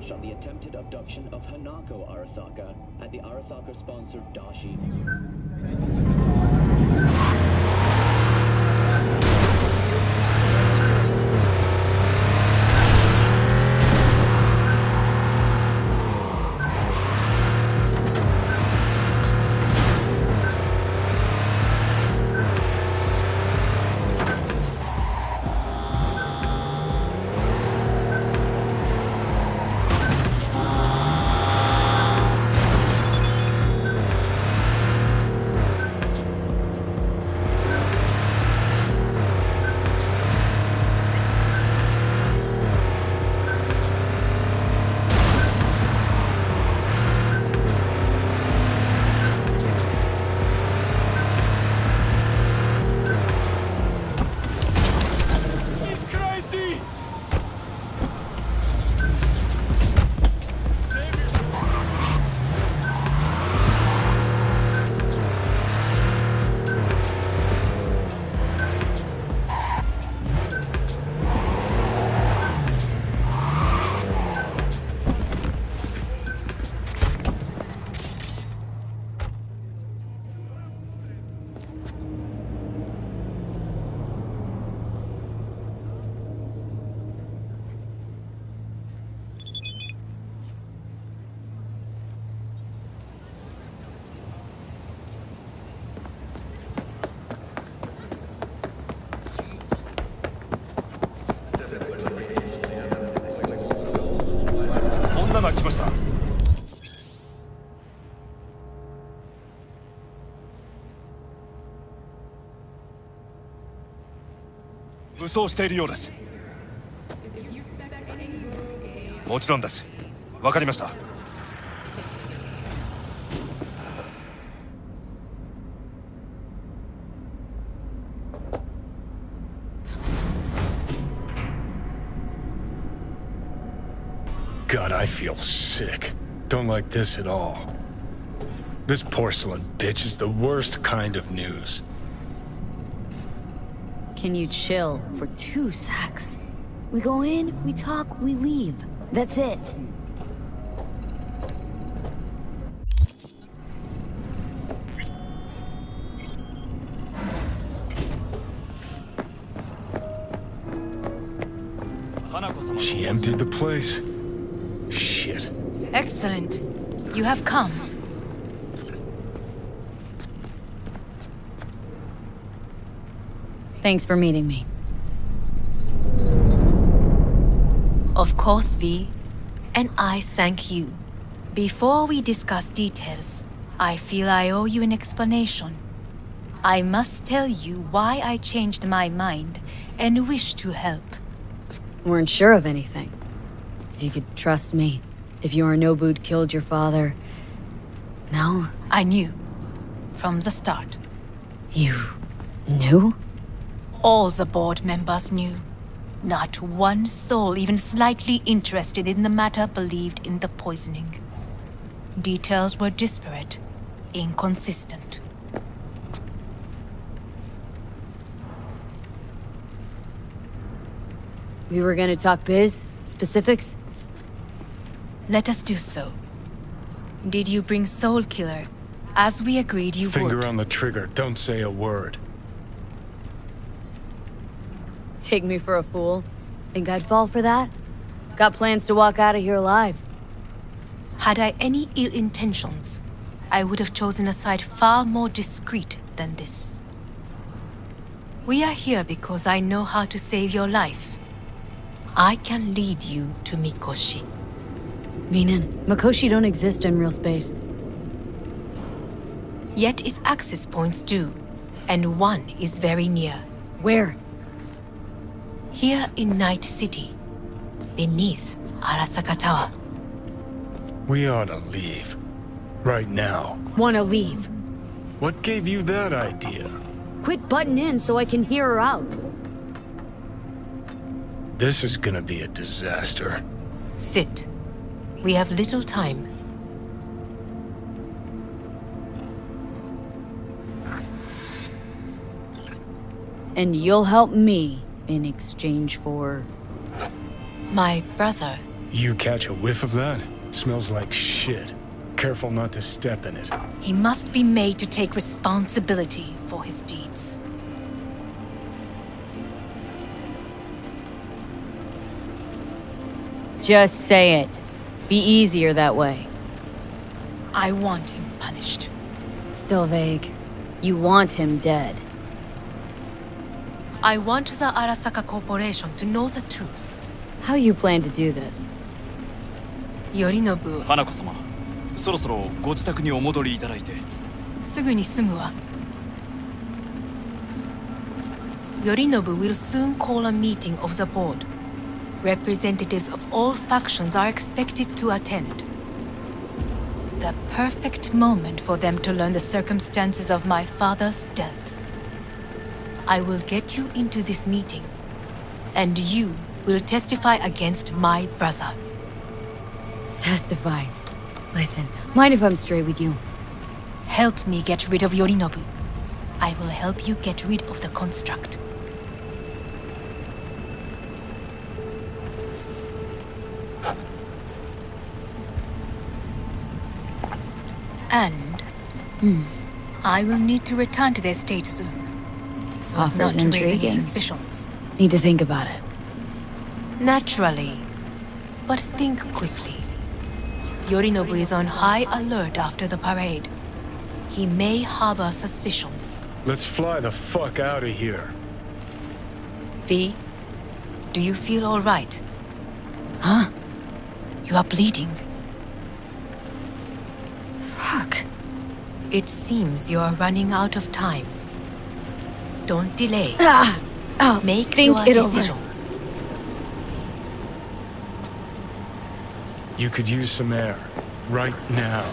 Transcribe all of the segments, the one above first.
researched on the attempted abduction of Hanako Arasaka at the Arasaka-sponsored Dashi.武装しているようです。もちろんです。わかりました。God, I feel sick. Don't like this at all. This porcelain bitch is the worst kind of news. Can you chill for 2 secs? We go in, we talk, we leave. That's it. She emptied the place. Shit. Excellent. You have come. Thanks for meeting me. Of course, V. And I thank you. Before we discuss details, I feel I owe you an explanation. I must tell you why I changed my mind and wish to help. Weren't sure of anything. If you could trust me. If Yorinobu'd killed your father. No? I knew. From the start. You knew? All the board members knew. Not one soul even slightly interested in the matter believed in the poisoning. Details were disparate, inconsistent. We were gonna talk biz? Specifics? Let us do so. Did you bring Soul Killer, as we agreed you would? Finger on the trigger, don't say a word. Take me for a fool? Think I'd fall for that? Got plans to walk out of here alive. Had I any ill intentions, I would have chosen a side far more discreet than this. We are here because I know how to save your life. I can lead you to Mikoshi. Meaning, Mikoshi don't exist in real space. Yet its access points do, and one is very near. Where? Here in Night City, beneath Arasaka Tower. We ought to leave. Right now. Wanna leave. What gave you that idea? Quit butting in so I can hear her out. This is gonna be a disaster. Sit. We have little time. And you'll help me in exchange for... My brother You catch a whiff of that? Smells like shit. Careful not to step in it. He must be made to take responsibility for his deeds. Just say it. Be easier that way. I want him punished. Still vague. You want him dead. I want the Arasaka Corporation to know the truth. How you plan to do this? Yorinobu, 花子様、そろそろご自宅にお戻りいただいて。すぐに済むわ。Yorinobu will soon call a meeting of the board. Representatives of all factions are expected to attend. The perfect moment for them to learn the circumstances of my father's death. I will get you into this meeting, and you will testify against my brother. Testify. Listen, mind if I'm straight with you? Help me get rid of Yorinobu. I will help you get rid of the construct. And I will need to return to their estate soon, so as not Offers to raise any intriguing. suspicions. Need to think about it. Naturally, but think quickly. Yorinobu is on high alert after the parade. He may harbor suspicions. Let's fly the fuck out of here. V, do you feel all right? Huh? You are bleeding. Fuck. It seems you are running out of time. Don't delay. I'll Make think your it over. decision. You could use some air. Right now.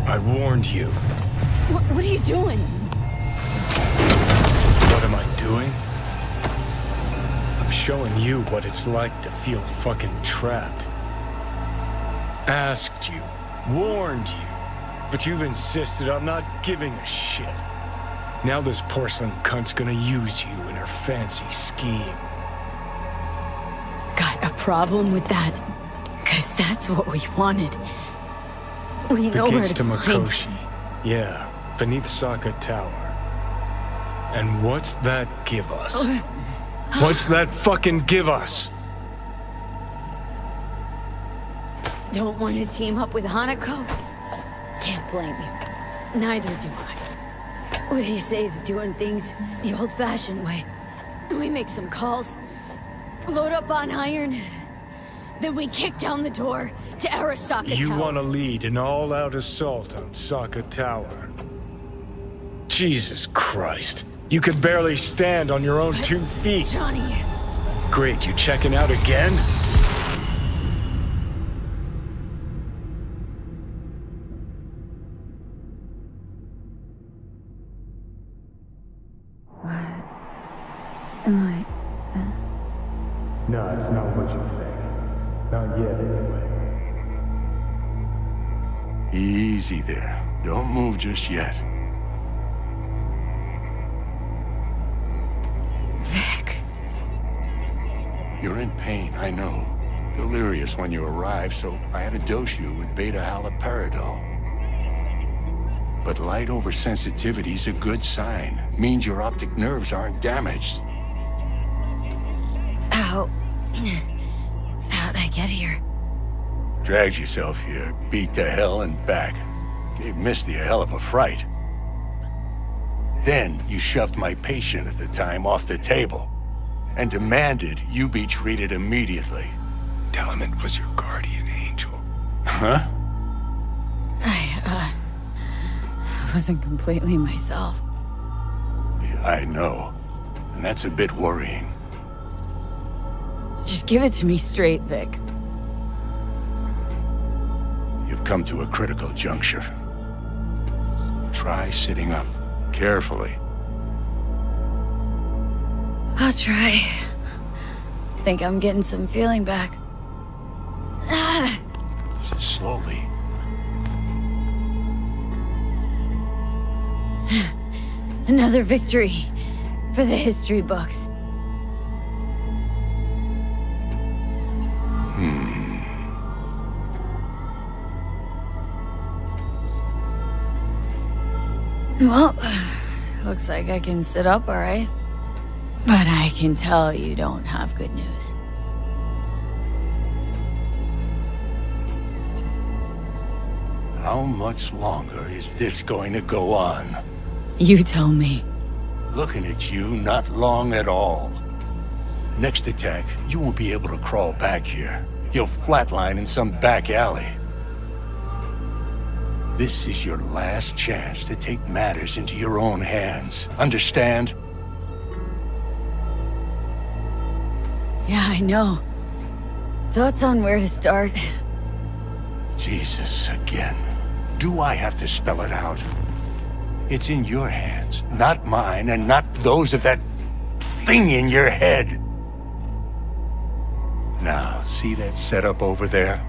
I warned you. What are you doing? What am I doing? I'm showing you what it's like to feel fucking trapped. Asked you, warned you, but you've insisted on not giving a shit. Now this porcelain cunt's gonna use you in her fancy scheme. Got a problem with that? 'Cause that's what we wanted. We The know where gates to to find. Makoshi. Yeah, beneath Saka Tower. And what's that give us? What's that fucking give us? Don't want to team up with Hanako? Can't blame you. Neither do I. What do you say to doing things the old-fashioned way? We make some calls, load up on iron, then we kick down the door to Arasaka You Tower. want to lead an all-out assault on Saka Tower? Jesus Christ. You can barely stand on your own 2 feet. Johnny, Great, you checking out again? am I... No, it's not what you think. Not yet, anyway. Easy there. Don't move just yet. Vic. You're in pain, I know. Delirious when you arrived, so I had to dose you with beta-haloperidol. But light oversensitivity's a good sign. Means your optic nerves aren't damaged. How... how'd I get here? Dragged yourself here, beat to hell and back. Gave Misty a hell of a fright. Then you shoved my patient at the time off the table and demanded you be treated immediately. Tell him it was your guardian angel. Huh? I wasn't completely myself. Yeah, I know. And that's a bit worrying. Just give it to me straight, Vic. You've come to a critical juncture. Try sitting up, carefully. I'll try. Think I'm getting some feeling back. Slowly. Another victory for the history books. Well, looks like I can sit up all right. But I can tell you don't have good news. How much longer is this going to go on? You tell me. Looking at you, not long at all. Next attack, you won't be able to crawl back here. You'll flatline in some back alley. This is your last chance to take matters into your own hands. Understand? Yeah, I know. Thoughts on where to start? Jesus, again. Do I have to spell it out? It's in your hands, not mine, and not those of that thing in your head. Now, see that setup over there?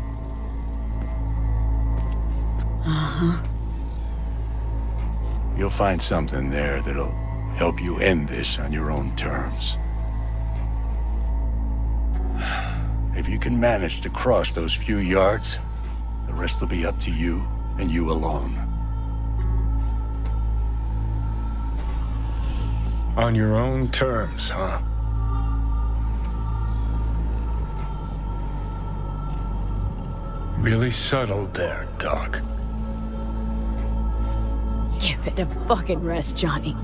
Uh-huh. You'll find something there that'll help you end this on your own terms. If you can manage to cross those few yards, the rest will be up to you and you alone. On your own terms, huh? Really subtle there, Doc. Give it a fucking rest, Johnny.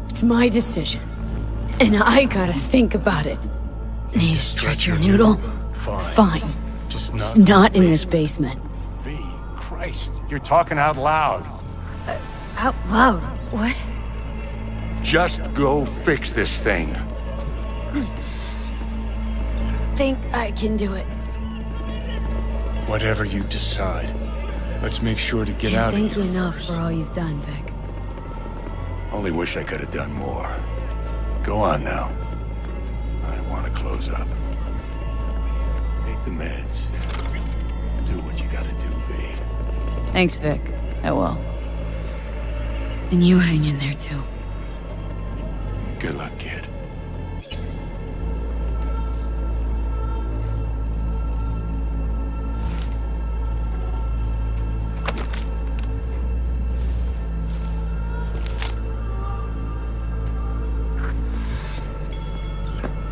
It's my decision. And I gotta think about it. Need to stretch your noodle? Fine. Just not in this basement. V, Christ, you're talking out loud. Out loud? What? Just go fix this thing. Think I can do it. Whatever you decide. Let's make sure to get Can't out of here thank you enough first. for all you've done, Vic. Only wish I could have done more. Go on now. I want to close up. Take the meds. Do what you gotta do, V. Thanks, Vic. I will. And you hang in there, too. Good luck, kid.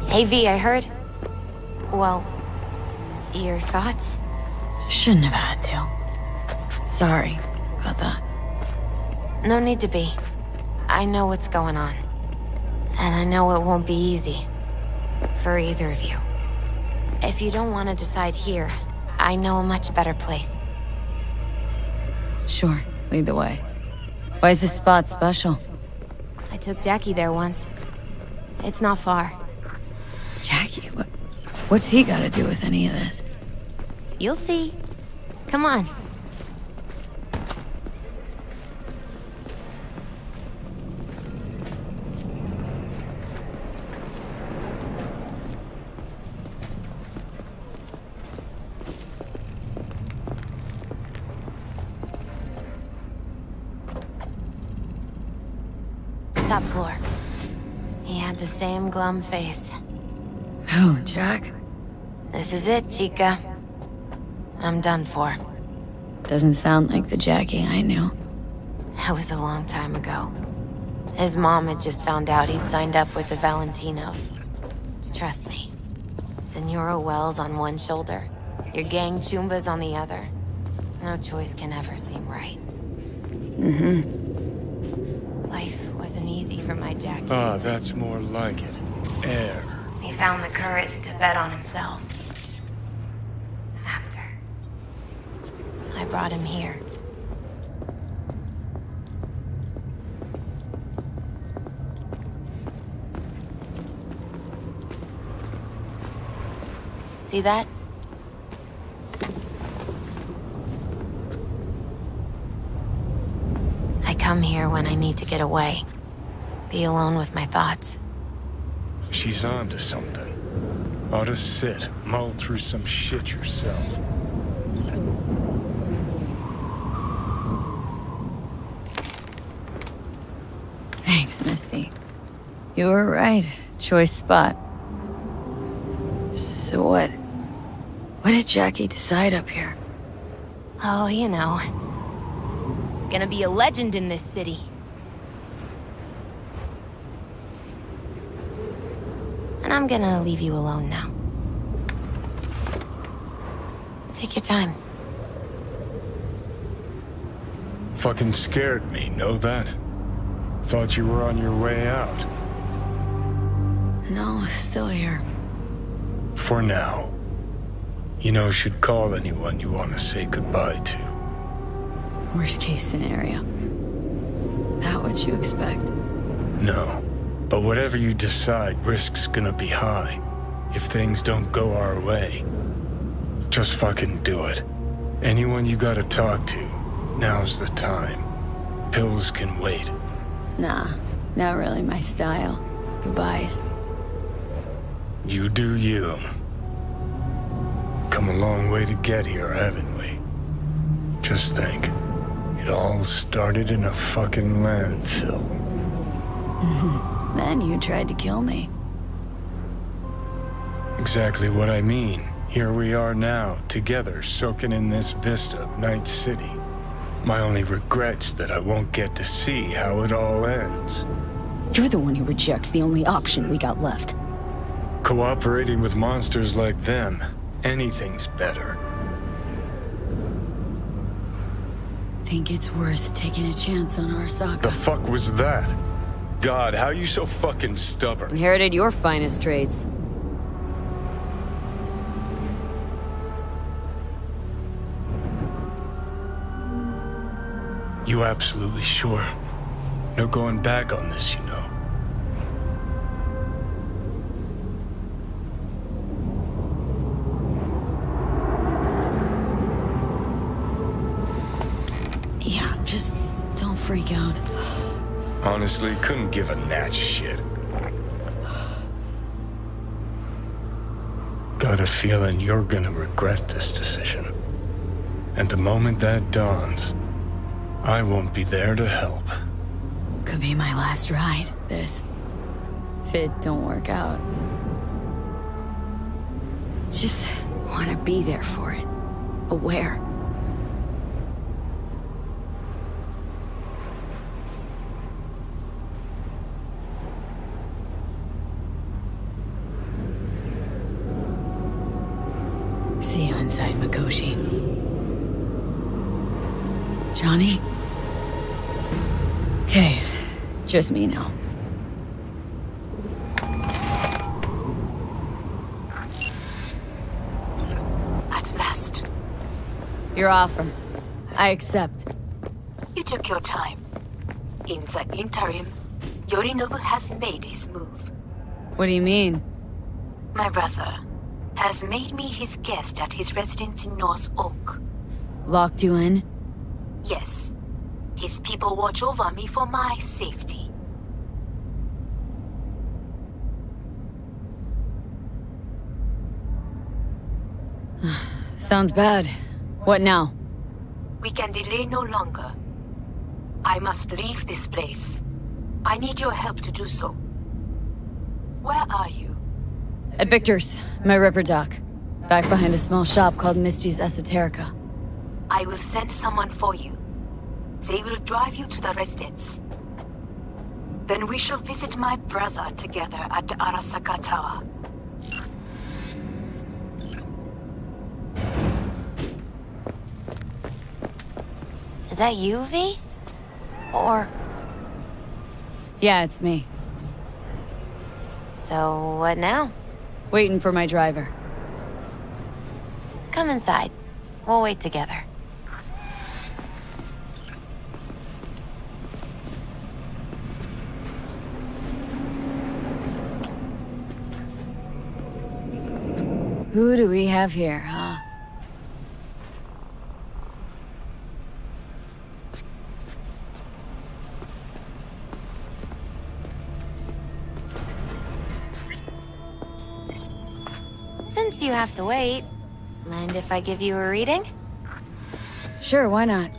Hey V, I heard. Well, your thoughts? Shouldn't have had to. Sorry about that. No need to be. I know what's going on. And I know it won't be easy. For either of you. If you don't want to decide here, I know a much better place. Sure, lead the way. Why is this spot special? I took Jackie there once. It's not far. Jackie, what's he got to do with any of this? You'll see. Come on. Top floor. He had the same glum face. Who, Jack? This is it, Chica. I'm done for. Doesn't sound like the Jackie I knew. That was a long time ago. His mom had just found out he'd signed up with the Valentinos. Trust me. Senora Wells on one shoulder, your gang Chumbas on the other. No choice can ever seem right. Life wasn't easy for my Jackie. Ah, that's more like it. Air. He found the courage to bet on himself. After. I brought him here. See that? I come here when I need to get away. Be alone with my thoughts. She's on to something. Ought to sit, mull through some shit yourself. Thanks. Thanks, Misty. You were right. Choice spot. So what? What did Jackie decide up here? Oh, you know. Gonna be a legend in this city. And I'm gonna leave you alone now. Take your time. Fucking scared me, know that? Thought you were on your way out. No, still here. For now. You know, should call anyone you want to say goodbye to. Worst case scenario. Not what you expect. No. But whatever you decide, risk's gonna be high. If things don't go our way. Just fucking do it. Anyone you gotta talk to, now's the time. Pills can wait. Nah, not really my style. Goodbyes. You do you. Come a long way to get here, haven't we? Just think. It all started in a fucking landfill. Then you tried to kill me. Exactly what I mean. Here we are now, together, soaking in this vista of Night City. My only regret's that I won't get to see how it all ends. You're the one who rejects the only option we got left. Cooperating with monsters like them, anything's better. Think it's worth taking a chance on Arasaka. The fuck was that? God, how you so fucking stubborn? Inherited your finest traits. You absolutely sure? No going back on this, you know. Yeah, just don't freak out. Honestly, couldn't give a gnat's shit. Got a feeling you're gonna regret this decision. And the moment that dawns, I won't be there to help. Could be my last ride, this. If it don't work out. Just want to be there for it. Aware. See you inside, Mikoshi. Johnny? Okay, just me now. At last. Your offer. I accept. You took your time. In the interim, Yorinobu has made his move. What do you mean? My brother has made me his guest at his residence in North Oak. Locked you in? Yes. His people watch over me for my safety. Sounds bad. What now? We can delay no longer. I must leave this place. I need your help to do so. Where are you? At Victor's, my ripper dock. Back behind a small shop called Misty's Esoterica. I will send someone for you. They will drive you to the residence. Then we shall visit my brother together at the Arasaka Tower. Is that you, V? Or... Yeah, it's me. So, what now? Waiting for my driver. Come inside. We'll wait together. Who do we have here, huh? Since you have to wait, mind if I give you a reading? Sure, why not?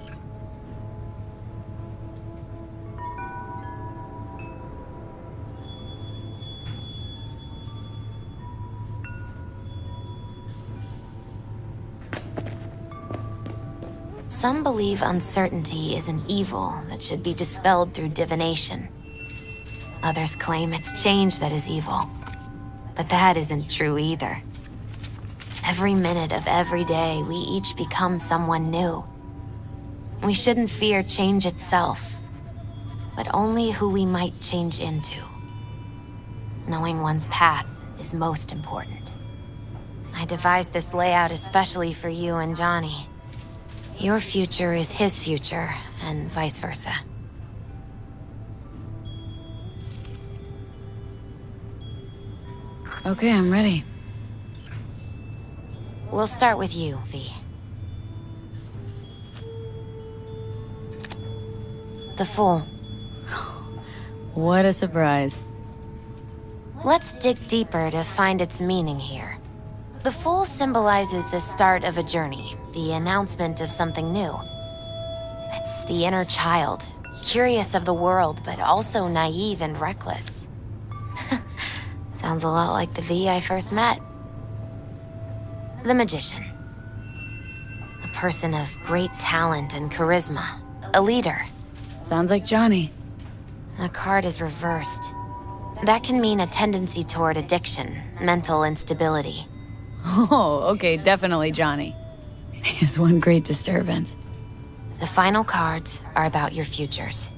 Some believe uncertainty is an evil that should be dispelled through divination. Others claim it's change that is evil. But that isn't true either. Every minute of every day, we each become someone new. We shouldn't fear change itself, but only who we might change into. Knowing one's path is most important. I devised this layout especially for you and Johnny. Your future is his future, and vice versa. Okay, I'm ready. We'll start with you, V. The Fool. What a surprise. Let's dig deeper to find its meaning here. The Fool symbolizes the start of a journey, the announcement of something new. It's the inner child, curious of the world, but also naive and reckless. Sounds a lot like the V I first met. The Magician. A person of great talent and charisma. A leader. Sounds like Johnny. The card is reversed. That can mean a tendency toward addiction, mental instability. Oh, okay, definitely Johnny. He has one great disturbance. The final cards are about your futures.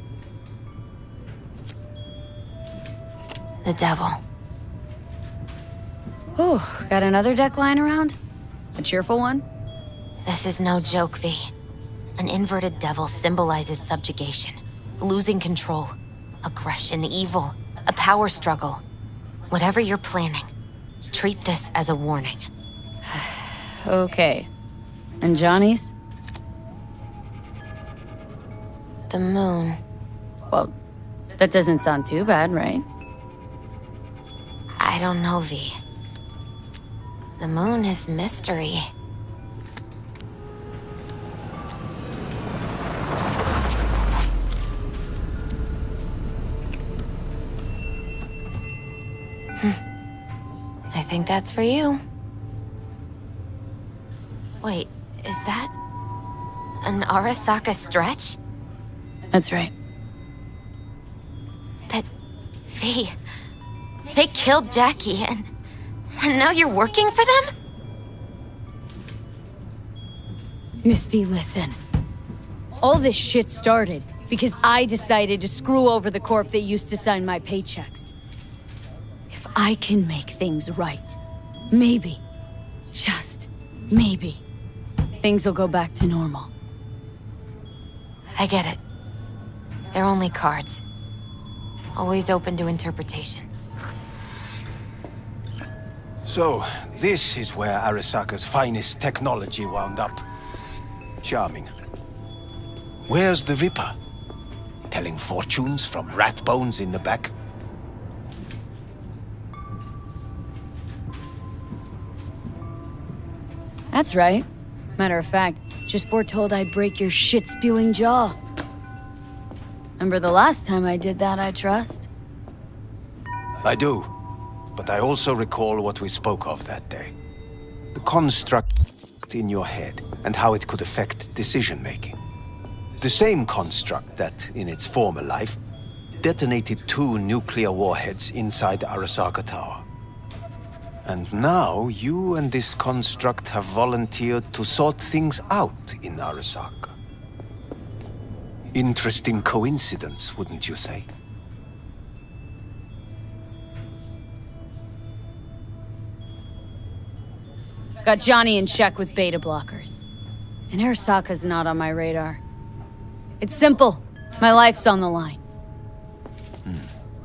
The Devil. Ooh, got another deck lying around? A cheerful one? This is no joke, V. An inverted devil symbolizes subjugation, losing control, aggression, evil, a power struggle. Whatever you're planning, treat this as a warning. Okay. And Johnny's? The Moon. Well, that doesn't sound too bad, right? I don't know, V. The Moon is mystery. I think that's for you. Wait, is that an Arasaka stretch? That's right. But, V, they killed Jackie and now you're working for them? Misty, listen. All this shit started because I decided to screw over the corp that used to sign my paychecks. If I can make things right, maybe, just maybe, things will go back to normal. I get it. They're only cards. Always open to interpretation. So, this is where Arasaka's finest technology wound up. Charming. Where's the Viper? Telling fortunes from rat bones in the back? That's right. Matter of fact, just foretold I'd break your shit-spewing jaw. Remember the last time I did that, I trust? I do. But I also recall what we spoke of that day. The construct in your head, and how it could affect decision-making. The same construct that, in its former life, detonated 2 nuclear warheads inside the Arasaka Tower. And now, you and this construct have volunteered to sort things out in Arasaka. Interesting coincidence, wouldn't you say? Got Johnny in check with beta blockers. And Arasaka's not on my radar. It's simple. My life's on the line.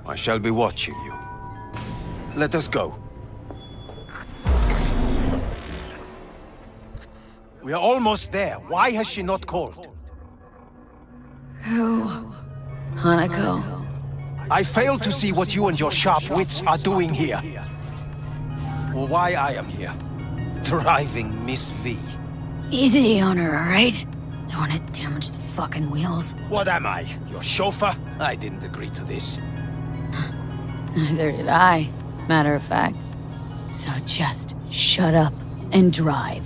I shall be watching you. Let us go. We are almost there. Why has she not called? Who? Hanako. I fail to see what you and your sharp wits are doing here. Or why I am here. Driving Miss V. Easy on her, alright? Don't want to damage the fucking wheels. What am I? Your chauffeur? I didn't agree to this. Neither did I, matter of fact. So just shut up and drive.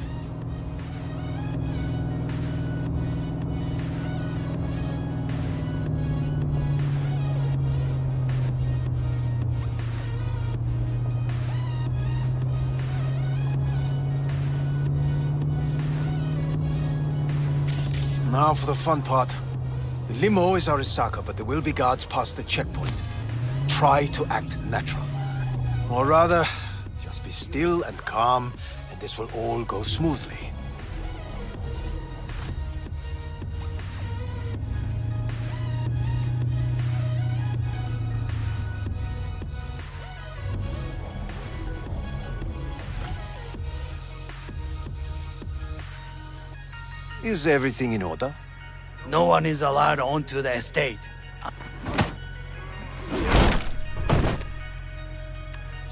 Now for the fun part. The limo is Arasaka, but there will be guards past the checkpoint. Try to act natural. Or rather, just be still and calm, and this will all go smoothly. Is everything in order? No one is allowed onto the estate.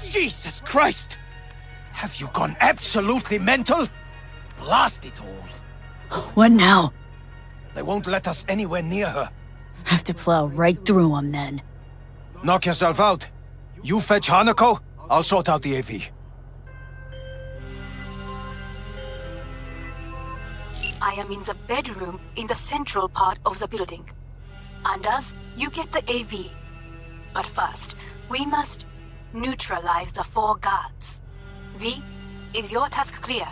Jesus Christ! Have you gone absolutely mental? Blast it all. What now? They won't let us anywhere near her. Have to plow right through them then. Knock yourself out. You fetch Hanako, I'll sort out the AV. I am in the bedroom in the central part of the building. Anders, you get the AV. But first, we must neutralize the 4 guards. V, is your task clear?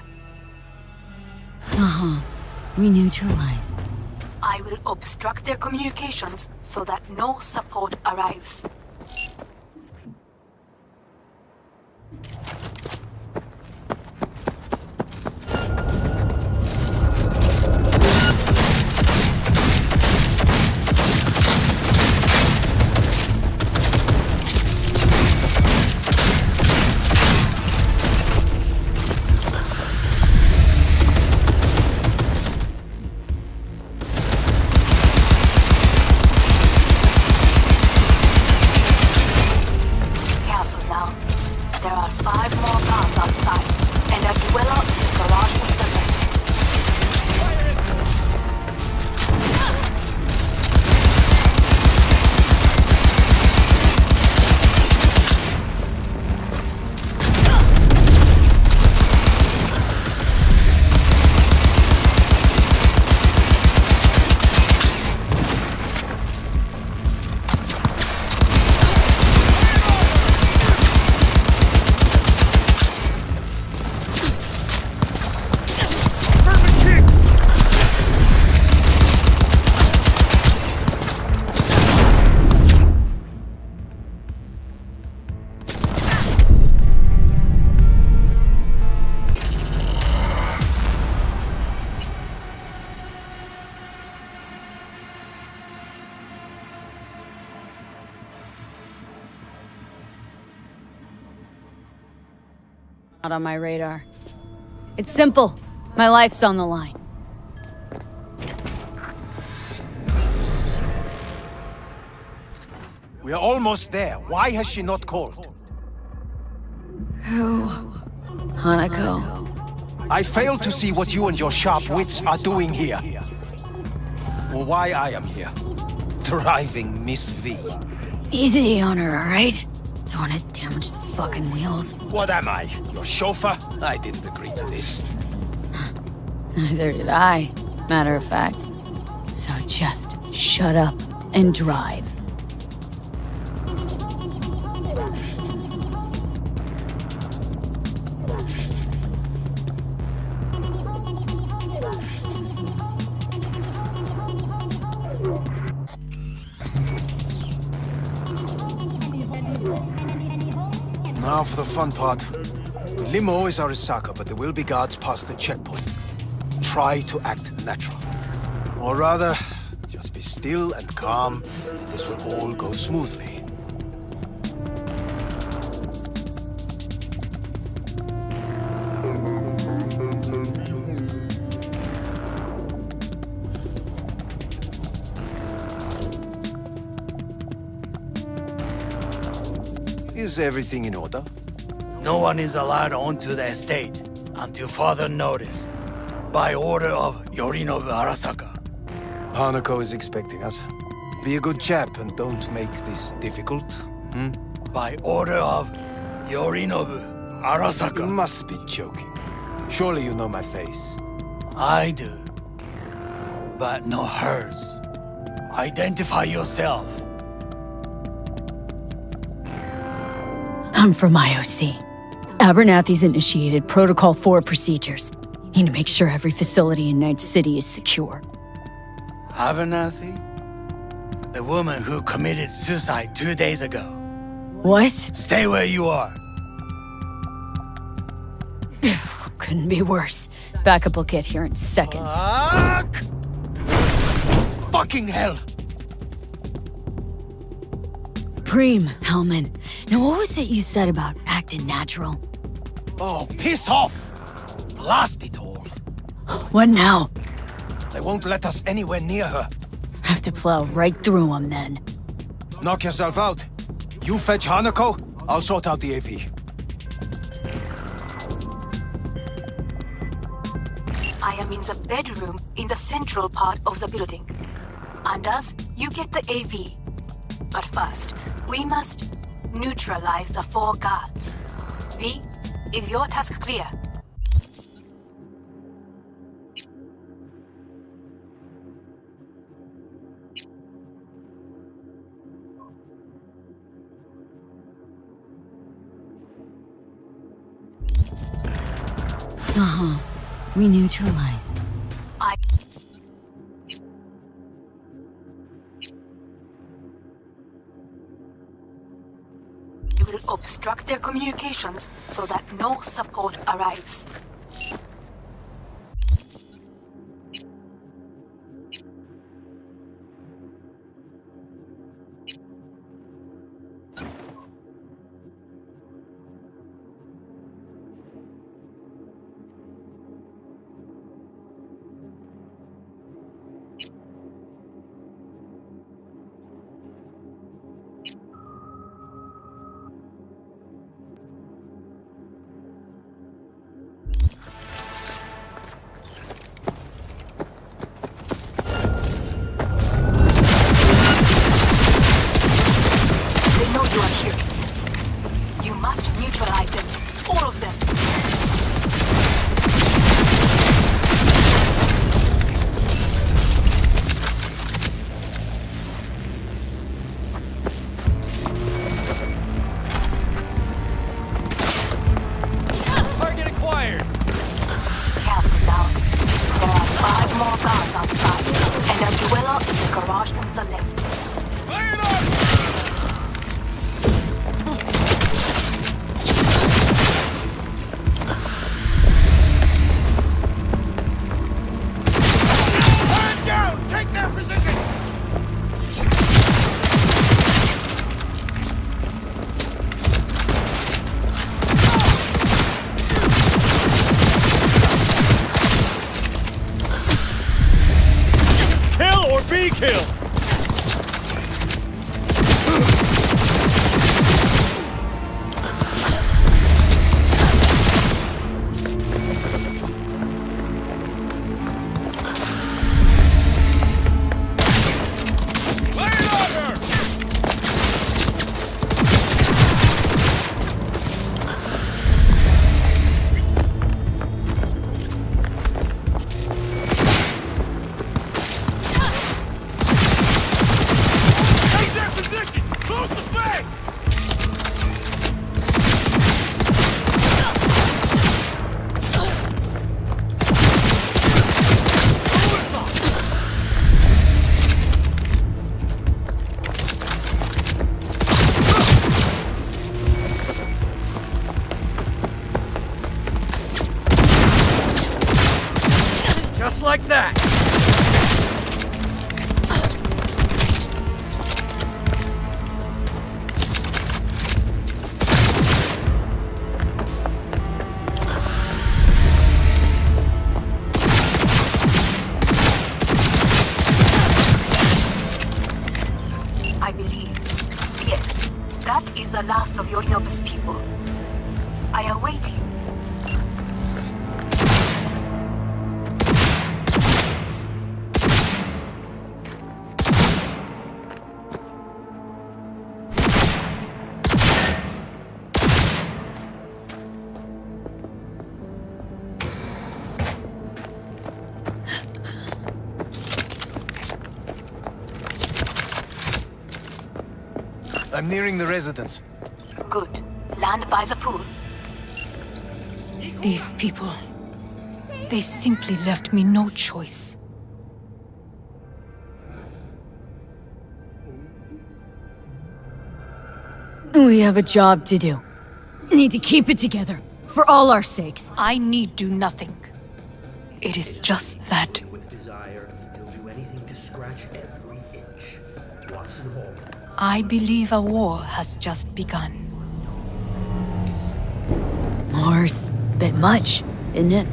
Uh-huh. We neutralize. I will obstruct their communications so that no support arrives. Not on my radar. It's simple. My life's on the line. We are almost there. Why has she not called? Who? Hanako. I fail to see what you and your sharp wits are doing here. Or why I am here. Driving Miss V. Easy on her, alright? Don't want to damage the fucking wheels. What am I? Your chauffeur? I didn't agree to this. Neither did I, matter of fact. So just shut up and drive. Now for the fun part. The limo is Arasaka, but there will be guards past the checkpoint. Try to act natural. Or rather, just be still and calm, and this will all go smoothly. Is everything in order? No one is allowed onto the estate until further notice. By order of Yorinobu Arasaka. Hanako is expecting us. Be a good chap and don't make this difficult. By order of Yorinobu Arasaka. You must be joking. Surely you know my face. I do. But not hers. Identify yourself. I'm from IOC. Abernathy's initiated Protocol 4 procedures. Need to make sure every facility in Night City is secure. Abernathy? The woman who committed suicide 2 days ago. What? Stay where you are. Couldn't be worse. Backup will get here in seconds. Fuck! Fucking hell! Preem, Hellman. Now what was it you said about acting natural? Oh, piss off! Blast it all. What now? They won't let us anywhere near her. Have to plow right through them then. Knock yourself out. You fetch Hanako, I'll sort out the AV. I am in the bedroom in the central part of the building. Anders, you get the AV. But first, we must neutralize the 4 guards. V, is your task clear? Uh-huh. We neutralize. You will obstruct their communications so that no support arrives. Just like that. I believe, yes, that is the last of Yorinobu's people. I await you. I'm nearing the residence. Good. Land by the pool. These people. They simply left me no choice. We have a job to do. Need to keep it together. For all our sakes. I need do nothing. It is just that. With desire, he'll do anything to scratch every itch. Watson Hall. I believe a war has just begun. War's bit much, isn't it?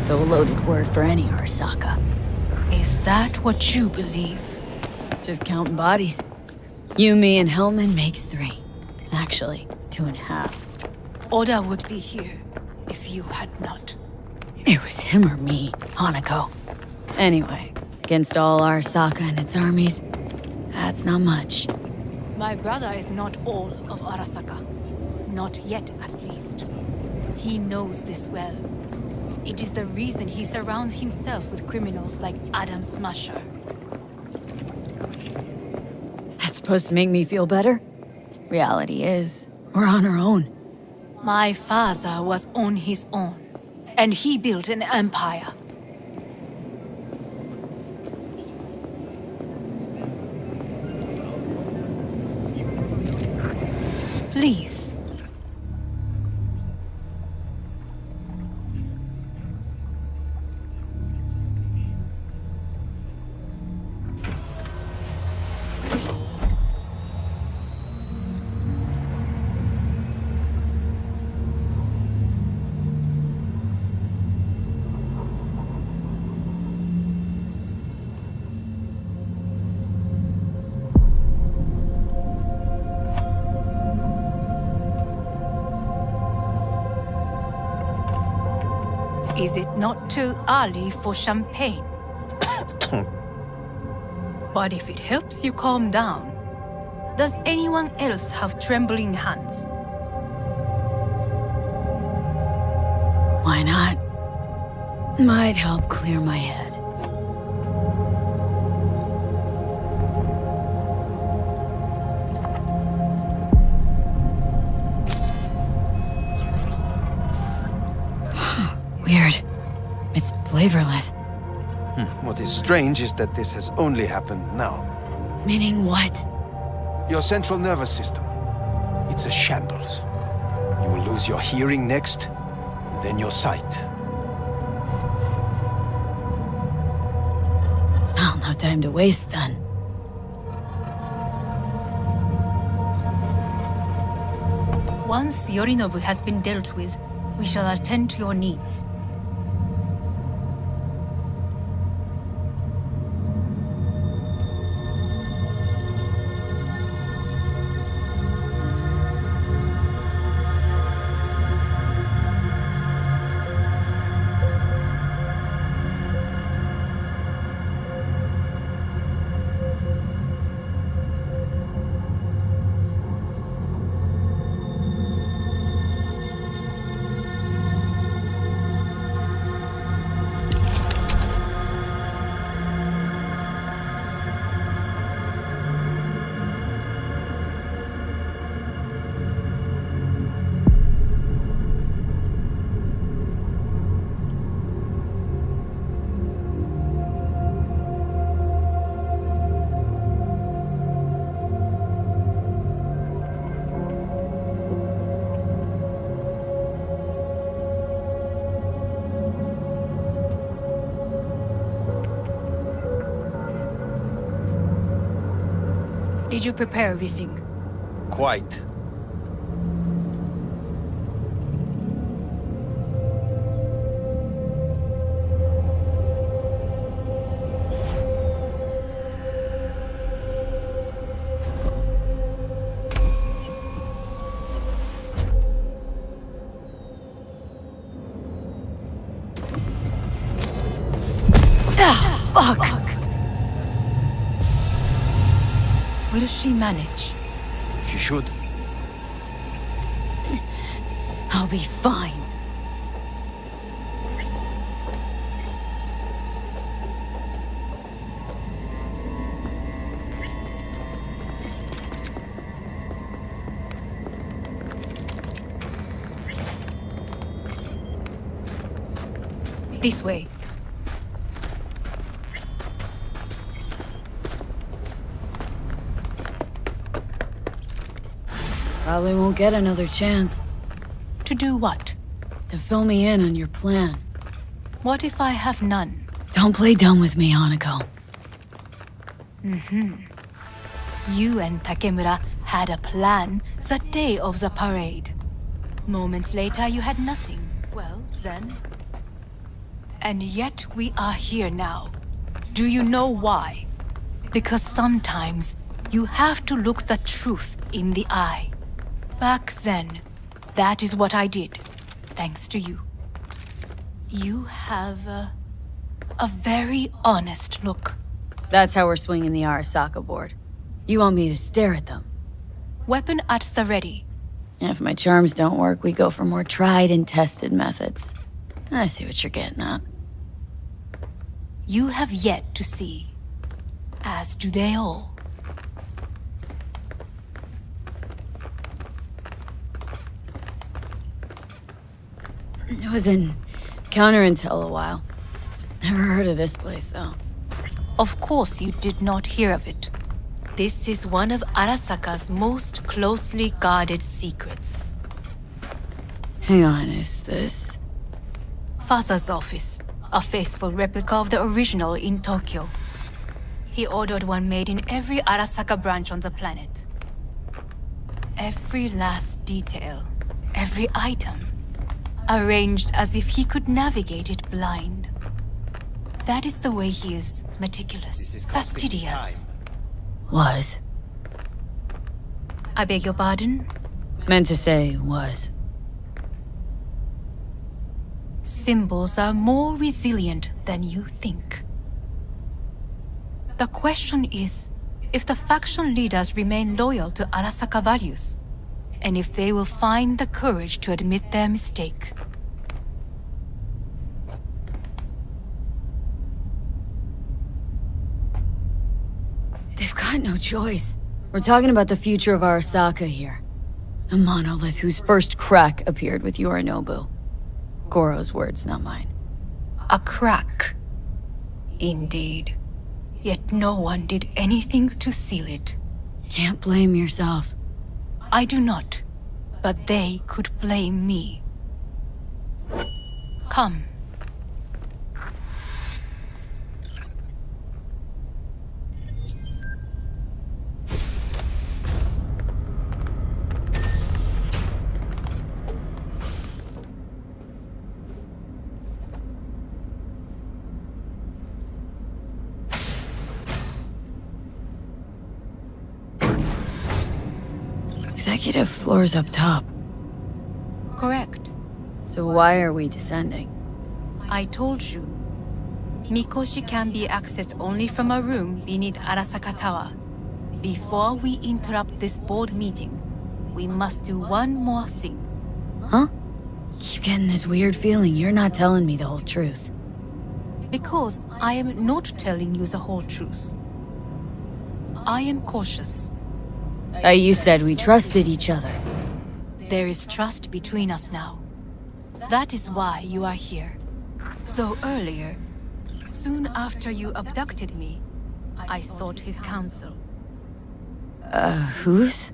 Though a loaded word for any Arasaka. Is that what you believe? Just counting bodies. You, me, and Hellman makes 3. Actually, 2.5. Oda would be here if you had not. It was him or me, Hanako. Anyway, against all Arasaka and its armies, that's not much. My brother is not all of Arasaka. Not yet, at least. He knows this well. It is the reason he surrounds himself with criminals like Adam Smasher. That's supposed to make me feel better? Reality is, we're on our own. My father was on his own, and he built an empire. Please. Is it not too early for champagne? But if it helps you calm down, does anyone else have trembling hands? Why not? Might help clear my head. Weird. It's flavorless. What is strange is that this has only happened now. Meaning what? Your central nervous system. It's a shambles. You will lose your hearing next, and then your sight. Well, no time to waste then. Once Yorinobu has been dealt with, we shall attend to your needs. Did you prepare everything? Quite. Fuck! Will she manage? She should. I'll be fine. This way. Probably won't get another chance. To do what? To fill me in on your plan. What if I have none? Don't play dumb with me, Hanako. You and Takemura had a plan the day of the parade. Moments later, you had nothing. Well, then... And yet we are here now. Do you know why? Because sometimes you have to look the truth in the eye. Back then, that is what I did, thanks to you. You have a very honest look. That's how we're swinging the Arasaka board. You want me to stare at them? Weapon at the ready. If my charms don't work, we go for more tried and tested methods. I see what you're getting at. You have yet to see, as do they all. I was in counterintel a while. Never heard of this place, though. Of course you did not hear of it. This is one of Arasaka's most closely guarded secrets. Hang on, is this... Father's office, a faithful replica of the original in Tokyo. He ordered one made in every Arasaka branch on the planet. Every last detail, every item, arranged as if he could navigate it blind. That is the way he is meticulous, fastidious. Was. I beg your pardon? Meant to say was. Symbols are more resilient than you think. The question is if the faction leaders remain loyal to Arasaka values, and if they will find the courage to admit their mistake. They've got no choice. We're talking about the future of Arasaka here. A monolith whose first crack appeared with Yorinobu. Goro's words, not mine. A crack. Indeed. Yet no one did anything to seal it. Can't blame yourself. I do not, but they could blame me. Come. Executive floor's up top. Correct. So why are we descending? I told you. Mikoshi can be accessed only from a room beneath Arasaka Tower. Before we interrupt this board meeting, we must do one more thing. Huh? Keep getting this weird feeling you're not telling me the whole truth. Because I am not telling you the whole truth. I am cautious. You said we trusted each other. There is trust between us now. That is why you are here. So earlier, soon after you abducted me, I sought his counsel. Whose?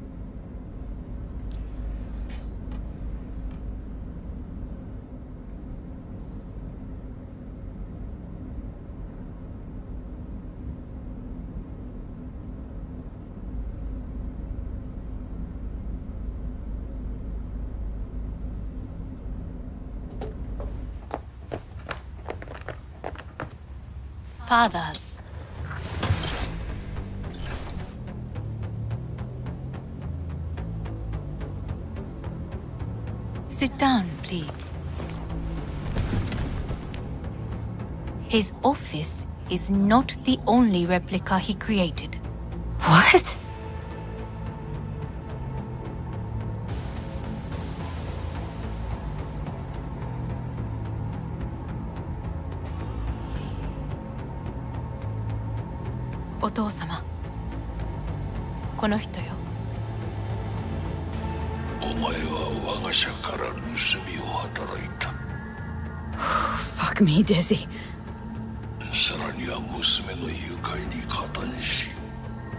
Fathers. Sit down, please. His office is not the only replica he created. What? O父様、この人よ。お前は我が社から盗みを働いた。Fuck me, Dizzy. さらには娘の誘拐に加担し、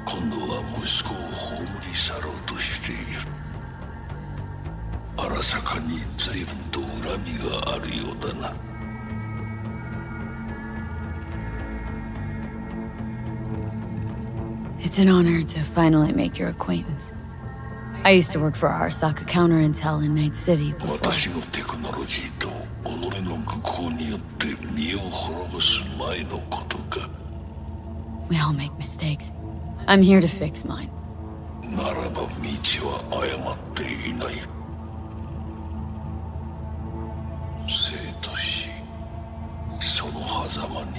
今度は息子を葬り去ろうとしている。サカに随分と恨みがあるようだな。It's an honor to finally make your acquaintance. I used to work for Arasaka Counterintel in Night City before. 私のテクノロジーと己の愚行によって身を滅ぼす前のことか。We all make mistakes. I'm here to fix mine. ならば道は誤っていない。生と死、その狭間に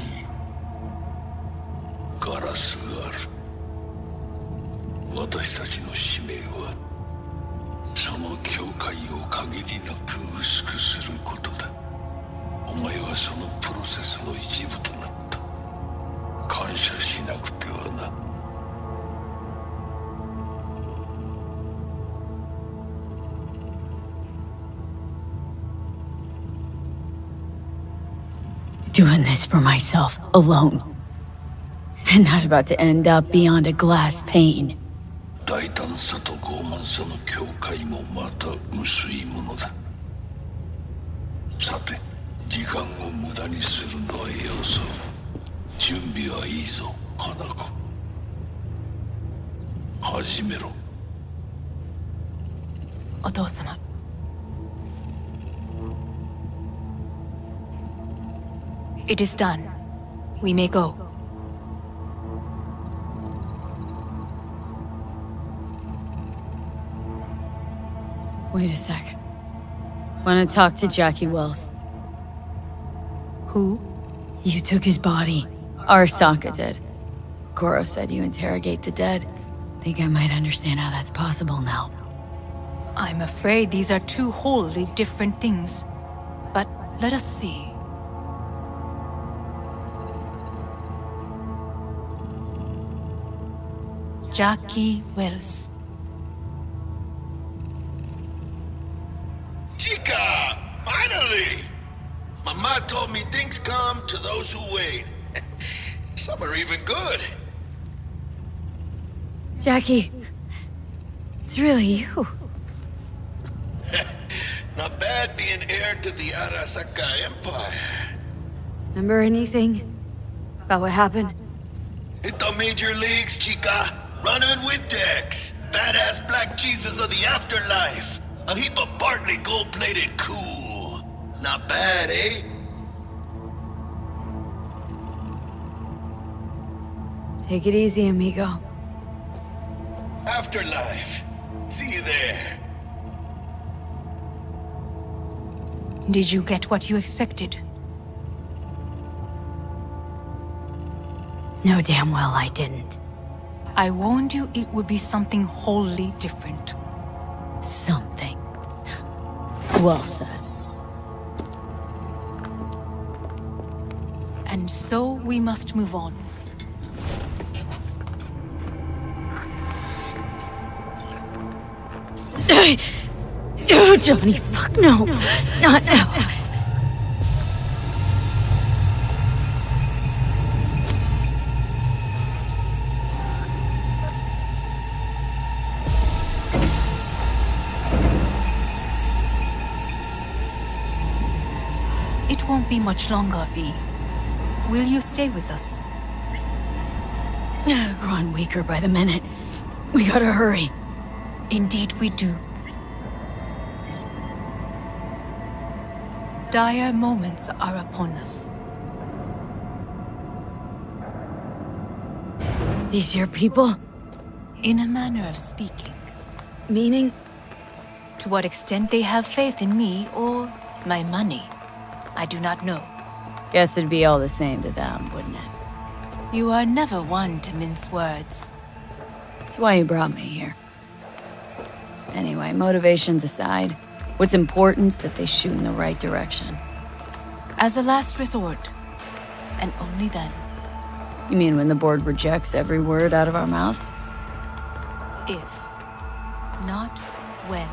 ガラスがある。私たちの使命はその境界を限りなく薄くすることだ。お前はそのプロセスの一部となった。感謝しなくてはな。Doing this for myself, alone. And not about to end up beyond a glass pane. 大胆さと傲慢さの境界もまた薄いものだ。さて、時間を無駄にするのはよそう。準備はいいぞ、花子。始めろ。お父様。It is done. We may go. Wait a sec. Wanna talk to Jackie Wells? Who? You took his body. Arasaka did. Goro said you interrogate the dead. Think I might understand how that's possible now. I'm afraid these are two wholly different things. But let us see. Jackie Wells. Chica! Finally! Mama told me things come to those who wait. Some are even good. Jackie, it's really you. Not bad being heir to the Arasaka Empire. Remember anything about what happened? Hit the major leagues, chica. Running with Dex. Badass black Jesus of the afterlife. A heap of partly gold-plated cool. Not bad, eh? Take it easy, amigo. Afterlife. See you there. Did you get what you expected? No, damn well I didn't. I warned you it would be something wholly different. Something. Well said. And so we must move on. Oh, Johnny, fuck no. Not now. It won't be much longer, V. Will you stay with us? Growing weaker by the minute. We gotta hurry. Indeed we do. Dire moments are upon us. These your people? In a manner of speaking. Meaning? To what extent they have faith in me or my money, I do not know. Guess it'd be all the same to them, wouldn't it? You are never one to mince words. That's why you brought me here. Anyway, motivations aside, what's important's that they shoot in the right direction. As a last resort, and only then. You mean when the board rejects every word out of our mouths? If, not when.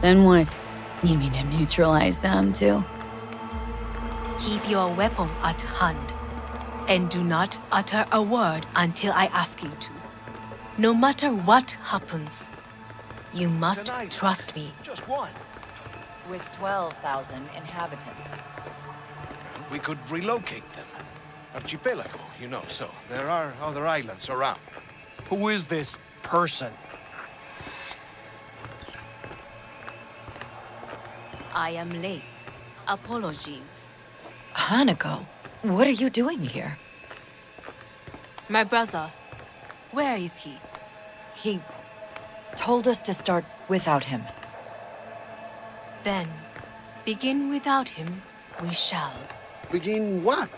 Then what? You mean to neutralize them, too? Keep your weapon at hand, and do not utter a word until I ask you to. No matter what happens. You must trust me. Just one. With 12,000 inhabitants. We could relocate them. Archipelago, you know, so there are other islands around. Who is this person? I am late. Apologies. Hanako, what are you doing here? My brother, where is he? He told us to start without him. Then, begin without him, we shall. Begin what?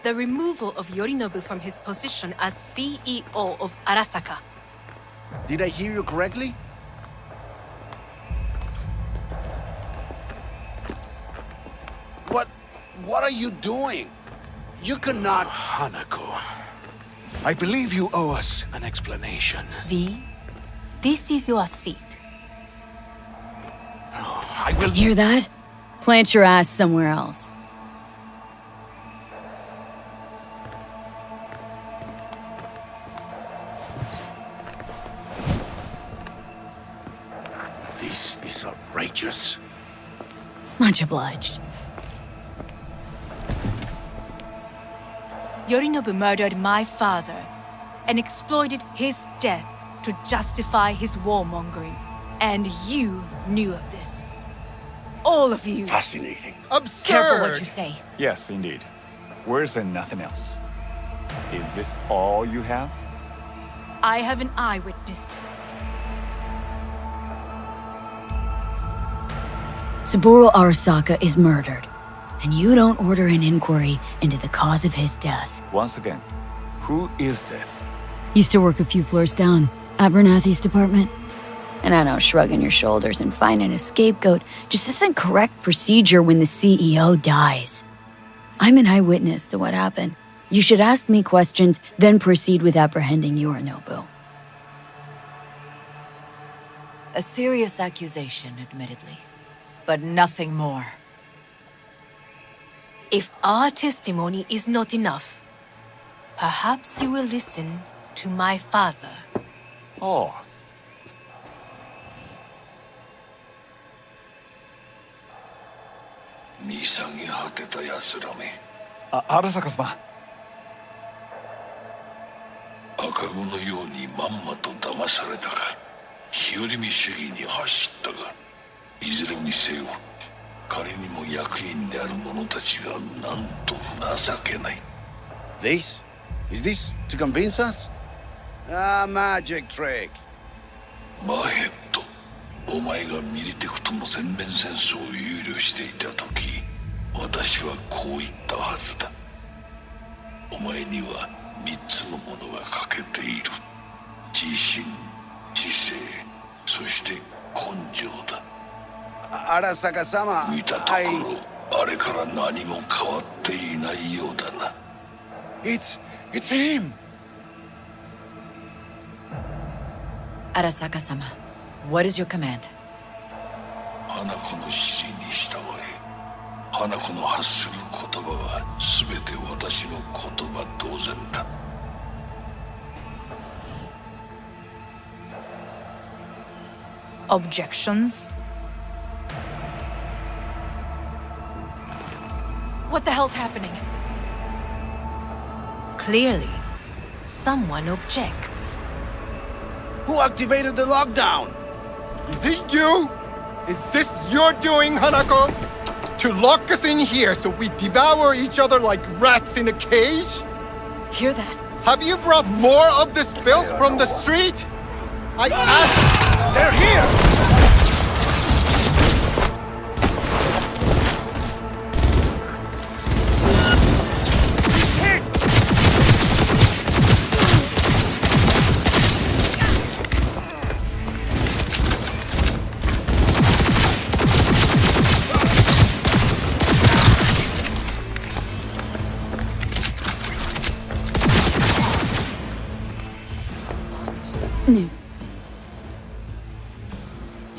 The removal of Yorinobu from his position as CEO of Arasaka. Did I hear you correctly? What are you doing? You cannot... Hanako, I believe you owe us an explanation. V, this is your seat. I will... Hear that? Plant your ass somewhere else. This is outrageous. Much obliged. Yorinobu murdered my father and exploited his death to justify his warmongering. And you knew of this. All of you. Fascinating. Absurd! Careful what you say. Yes, indeed. Worse than nothing else. Is this all you have? I have an eyewitness. Saburo Arasaka is murdered, and you don't order an inquiry into the cause of his death. Once again, who is this? Used to work a few floors down, Abernathy's department. And I know shrugging your shoulders and finding a scapegoat just isn't correct procedure when the CEO dies. I'm an eyewitness to what happened. You should ask me questions, then proceed with apprehending Yorinobu. A serious accusation, admittedly. But nothing more. If our testimony is not enough, perhaps you will listen to my father. Oh. Arasaka様。赤子のようにまんまと騙されたか、日和見主義に走ったが、いずれにせよ、彼にも役員である者たちがなんと情けない。This? Is this to convince us? Ah, magic trick. マーヘッド、お前がミリテクとの全面戦争を憂慮していた時、私はこう言ったはずだ。お前には3つのものが欠けている。自信、知性、そして根性だ。Arasaka-sama, 見たところ、あれから何も変わっていないようだな。It's him! Arasaka-sama, what is your command? 花子の指示に従え。花子の発する言葉は全て私の言葉同然だ。Objections? What the hell's happening? Clearly, someone objects. Who activated the lockdown? Is it you? Is this your doing, Hanako? To lock us in here so we devour each other like rats in a cage? Hear that? Have you brought more of this filth from the street? I asked... They're here!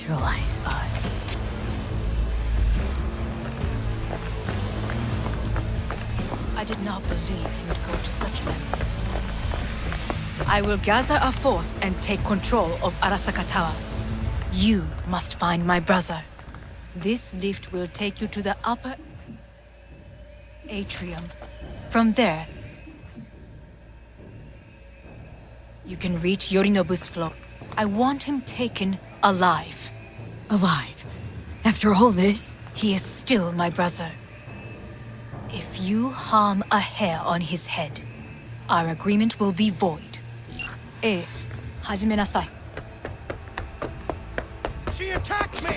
Neutralize us. I did not believe he would go to such lengths. I will gather a force and take control of Arasaka Tower. You must find my brother. This lift will take you to the upper atrium. From there, you can reach Yorinobu's floor. I want him taken alive. Alive? After all this? He is still my brother. If you harm a hair on his head, our agreement will be void. Hajime nasai. She attacked me!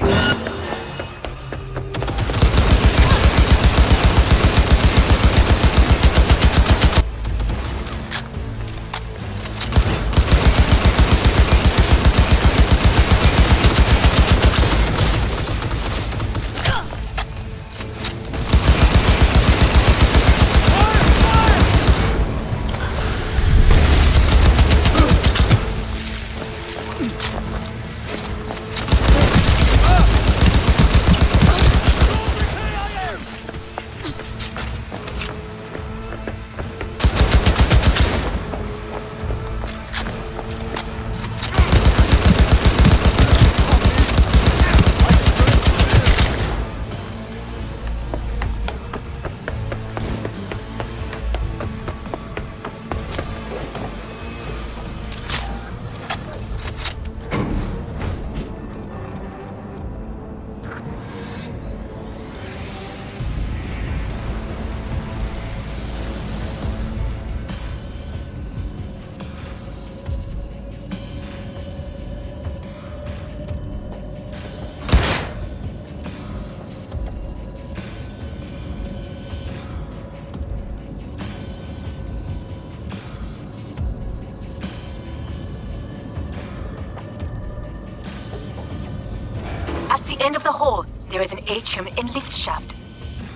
At the end of the hall, there is an atrium in lift shaft.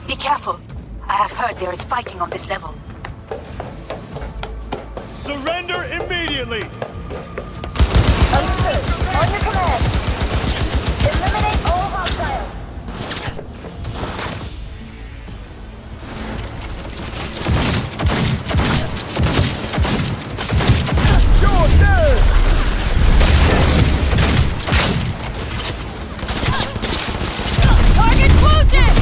Be careful. I have heard there is fighting on this level. Surrender immediately! Understood. On your command. Eliminate all hostiles. You're dead! Target wounded!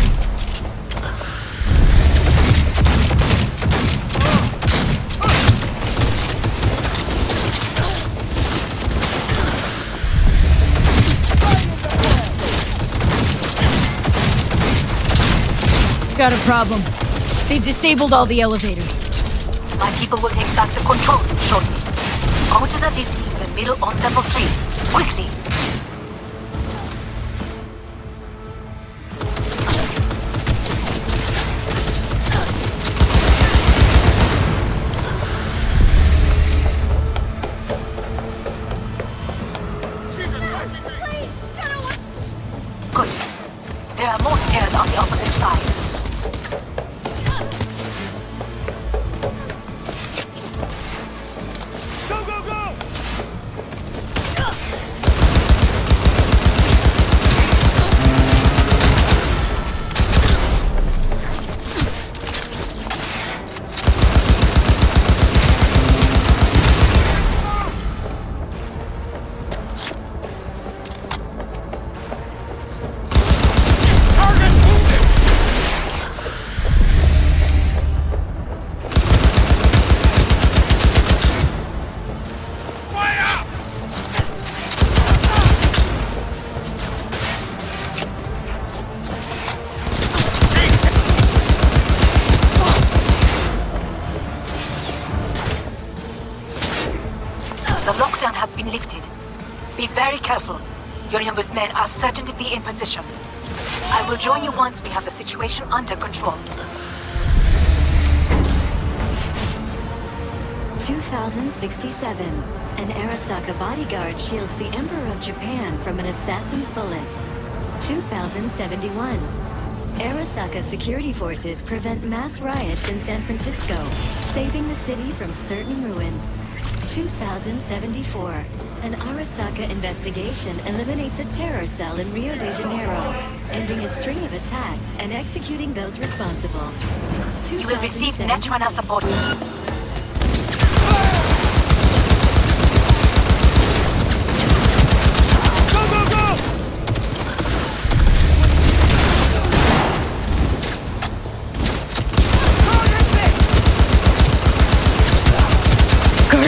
Got a problem. They've disabled all the elevators. My people will take back the control shortly. Go to the lift in the middle on level 3. Quickly! Good. There are more stairs on the opposite side. Go, go, go! The lockdown has been lifted. Be very careful. Yorinobu's men are certain to be in position. I will join you once we have the situation under control. 2067. An Arasaka bodyguard shields the Emperor of Japan from an assassin's bullet. 2071. Arasaka security forces prevent mass riots in San Francisco, saving the city from certain ruin. 2074. An Arasaka investigation eliminates a terror cell in Rio de Janeiro, ending a string of attacks and executing those responsible. You will receive Netrunner support. Go, go, go!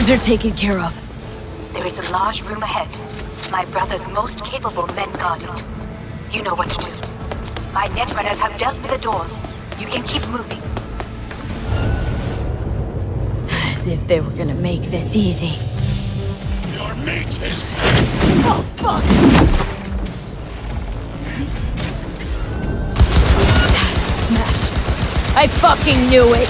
Guards are taken care of. There is a large room ahead. My brother's most capable men guard it. You know what to do. My netrunners have dealt with the doors. You can keep moving. As if they were gonna make this easy. Your mate is... Oh, fuck! Smash! I fucking knew it!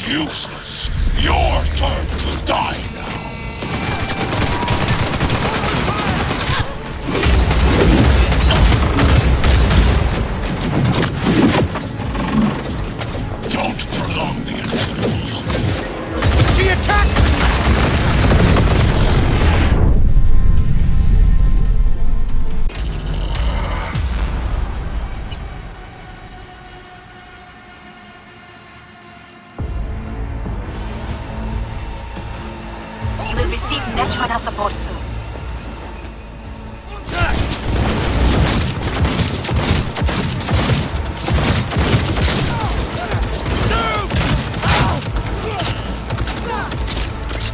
Useless. Your turn to die now. Don't prolong the inevitable. The attack! You will receive Netrunner support soon.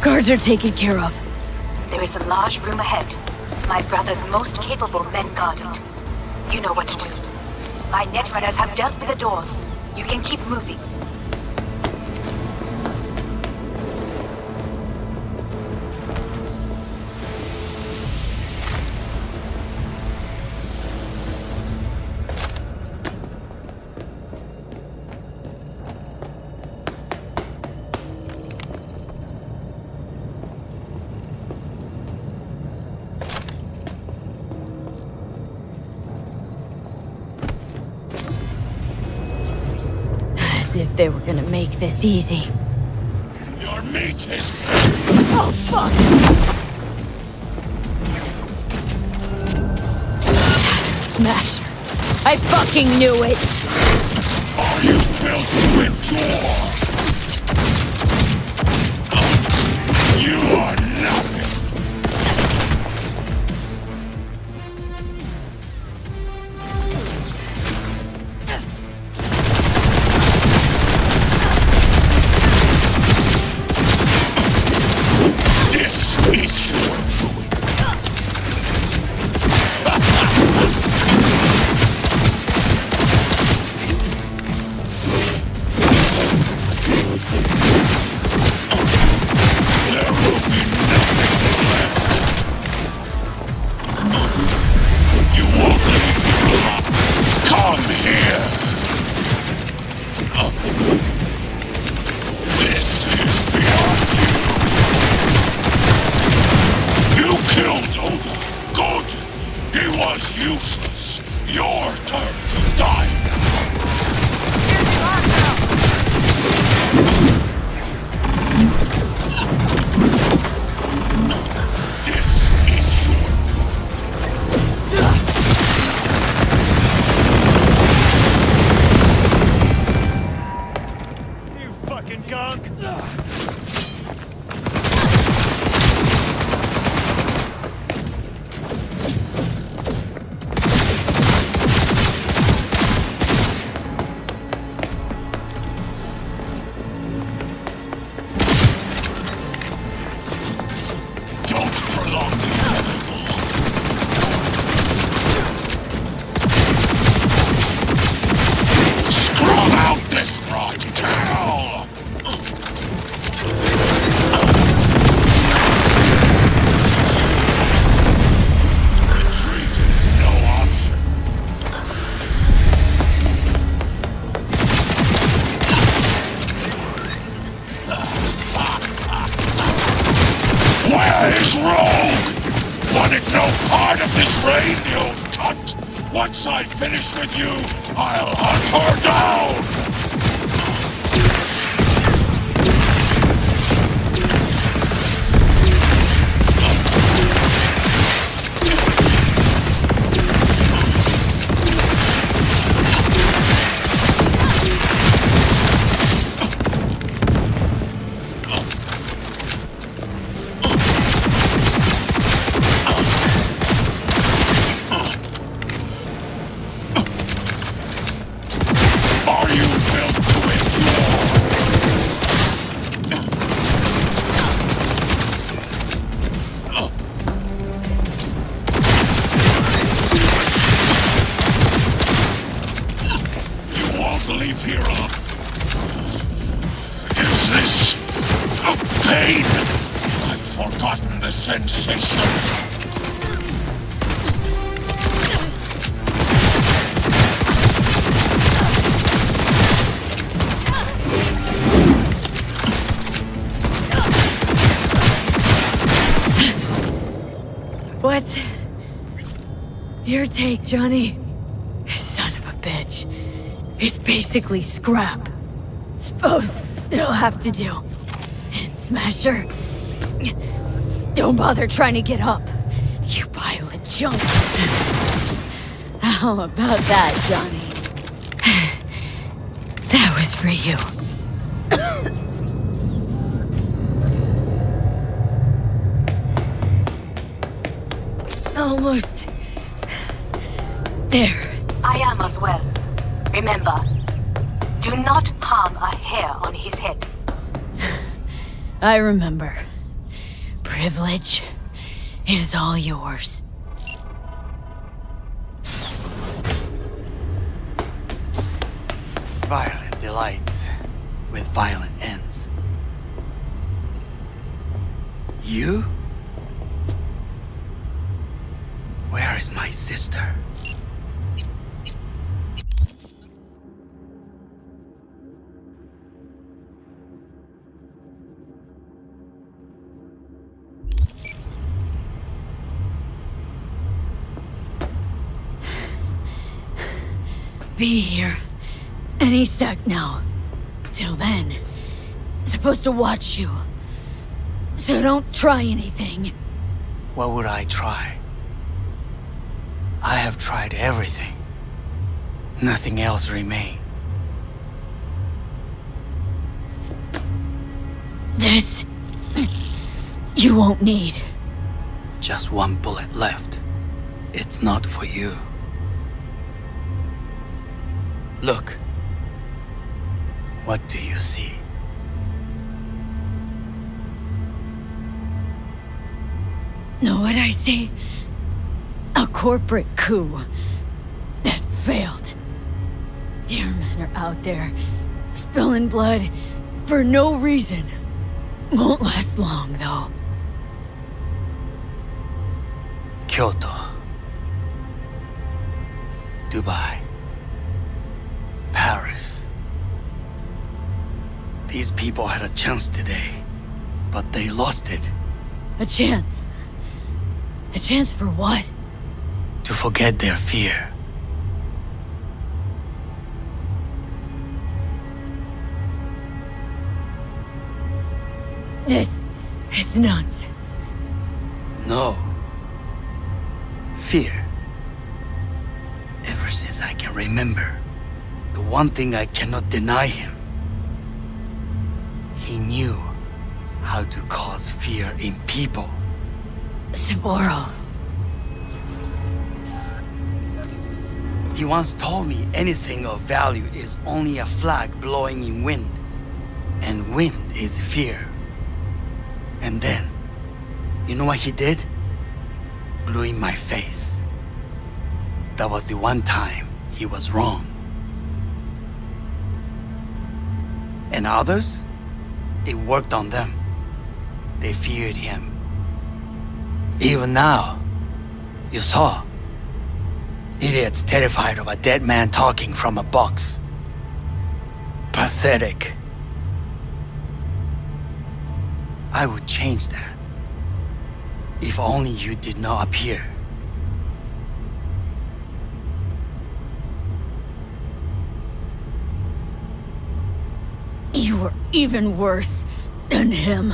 Guards are taken care of. There is a large room ahead. My brother's most capable men guard it. You know what to do. My netrunners have dealt with the doors. You can keep moving. As if they were gonna make this easy. Your mate is... Oh, fuck! Smash! I fucking knew it! Are you built to endure? You are nothing. This is your ruin. rogue! Wanted no part of this reign, you cunt! Once I finish with you, I'll hunt her down! What's your take, Johnny? Son of a bitch. It's basically scrap. Suppose it'll have to do. And Smasher, don't bother trying to get up. You pile of junk. How about that, Johnny? That was for you. Almost there. I am as well. Remember, do not harm a hair on his head. I remember. Privilege is all yours. Violent delights with violent ends. You? Where is my sister? Be here any sec now. Till then, supposed to watch you. So don't try anything. What would I try? I have tried everything. Nothing else remains. This you won't need. Just one bullet left. It's not for you. Look. What do you see? Know what I see? A corporate coup that failed. Your men are out there, spilling blood for no reason. Won't last long, though. Kyoto. Dubai. Paris. These people had a chance today, but they lost it. A chance? A chance for what? To forget their fear. This is nonsense. No. Fear. Ever since I can remember, the one thing I cannot deny him. He knew how to cause fear in people. Saburo. He once told me anything of value is only a flag blowing in wind. And wind is fear. And then, you know what he did? Blew in my face. That was the one time he was wrong. And others? It worked on them. They feared him. Even now, you saw. Idiots terrified of a dead man talking from a box. Pathetic. I would change that. If only you did not appear. You were even worse than him.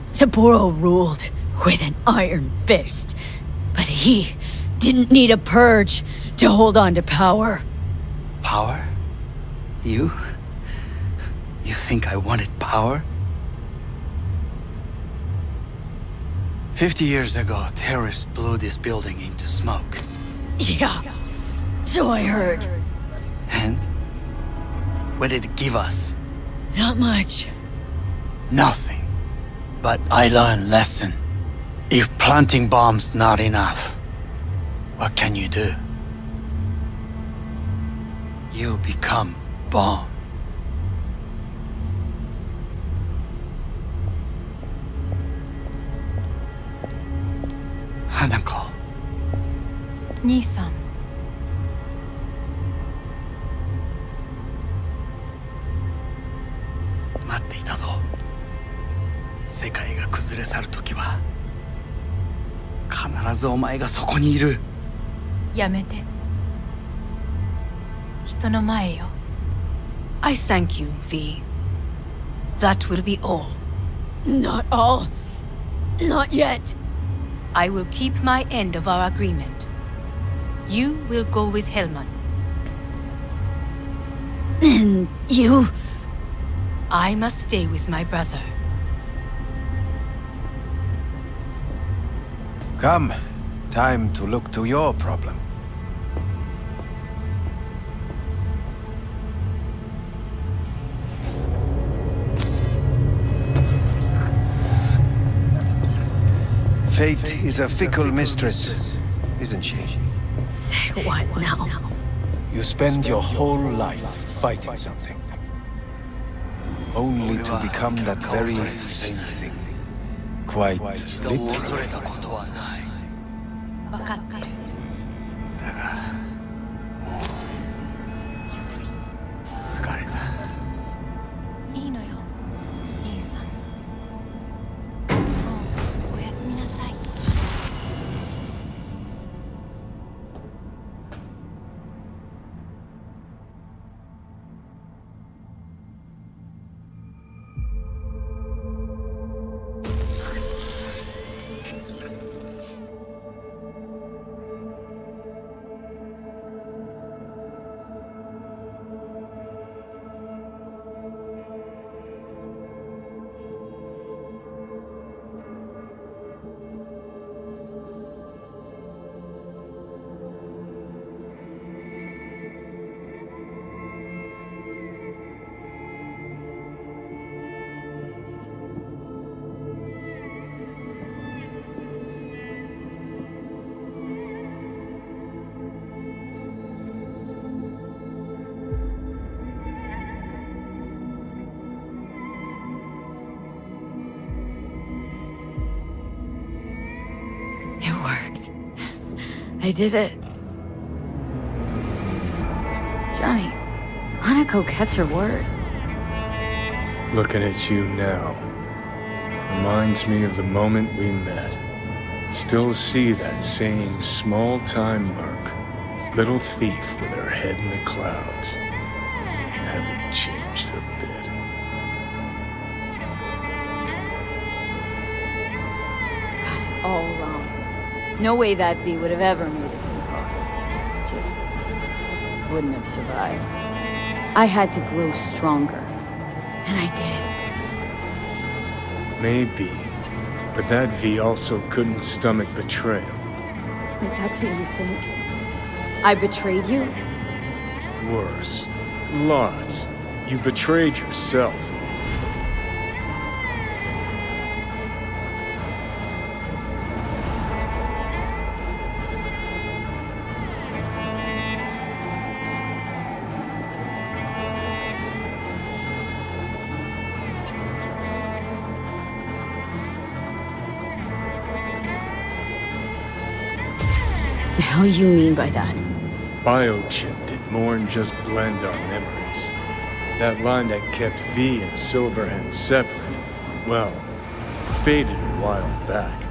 Sapporo ruled with an iron fist, but he didn't need a purge to hold on to power. Power? You? You think I wanted power? 50 years ago, terrorists blew this building into smoke. Yeah, so I heard. And? What did it give us? Not much. Nothing. But I learned lesson. If planting bombs not enough, what can you do? You become bomb. Hanako. 兄さん。待っていたぞ。世界が崩れ去る時は必ずお前がそこにいる。やめて。人の前よ。I thank you, V. That will be all. Not all. Not yet. I will keep my end of our agreement. You will go with Hellman. And you? I must stay with my brother. Come. Time to look to your problem. Fate is a fickle mistress, isn't she? Say what now? You spend your whole life fighting something, only to become that very same thing. Quite literally. 分かってる。だが、もう疲れた。いいのよ、兄さん。もうおやすみなさい。It worked. I did it. Johnny, Hanako kept her word. Looking at you now reminds me of the moment we met. Still see that same small-time merc. Little thief with her head in the clouds. Haven't changed a bit. All wrong. No way that V would have ever made it this far. Just wouldn't have survived. I had to grow stronger. And I did. Maybe. But that V also couldn't stomach betrayal. Like, that's what you think? I betrayed you? Worse. Lots. You betrayed yourself. The hell you mean by that? Biochip did more than just blend our memories. That line that kept V and Silverhand separate, well, faded a while back.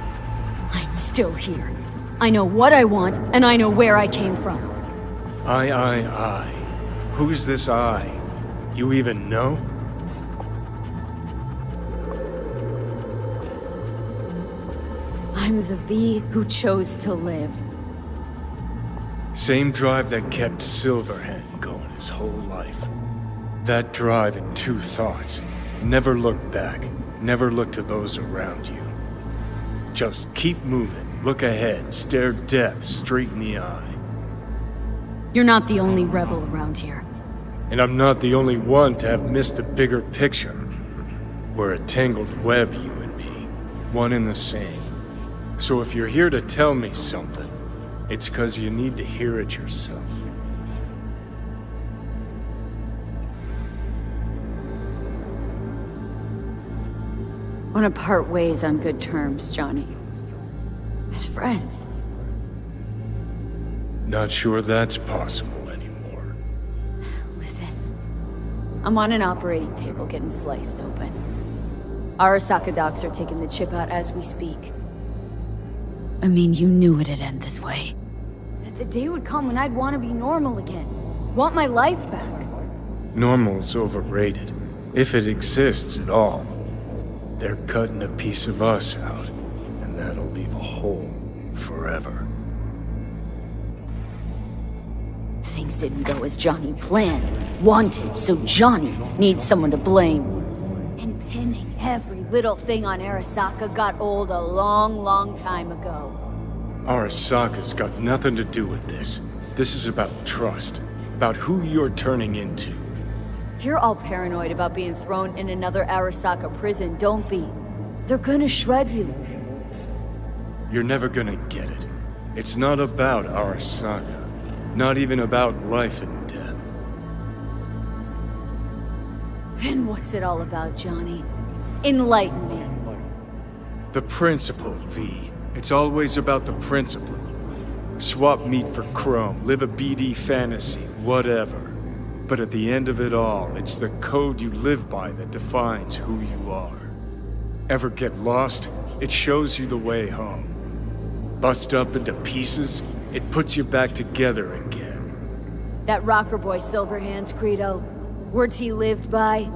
I'm still here. I know what I want, and I know where I came from. I. Who's this I? You even know? I'm the V who chose to live. Same drive that kept Silverhand going his whole life. That drive and two thoughts. Never look back. Never look to those around you. Just keep moving. Look ahead. Stare death straight in the eye. You're not the only rebel around here. And I'm not the only one to have missed the bigger picture. We're a tangled web, you and me. One and the same. So if you're here to tell me something, it's 'cause you need to hear it yourself. Want to part ways on good terms, Johnny. As friends. Not sure that's possible anymore. Listen. I'm on an operating table getting sliced open. Arasaka docs are taking the chip out as we speak. I mean, you knew it'd end this way. That the day would come when I'd want to be normal again. Want my life back. Normal's overrated. If it exists at all. They're cutting a piece of us out, and that'll leave a hole forever. Things didn't go as Johnny planned. Wanted, so Johnny needs someone to blame. And pinning every little thing on Arasaka got old a long time ago. Arasaka's got nothing to do with this. This is about trust. About who you're turning into. If you're all paranoid about being thrown in another Arasaka prison, don't be. They're gonna shred you. You're never gonna get it. It's not about Arasaka. Not even about life and death. Then what's it all about, Johnny? Enlighten me. The principle, V. It's always about the principle. Swap meat for chrome, live a BD fantasy, whatever. But at the end of it all, it's the code you live by that defines who you are. Ever get lost? It shows you the way home. Bust up into pieces? It puts you back together again. That rocker boy Silverhand's credo. Words he lived by.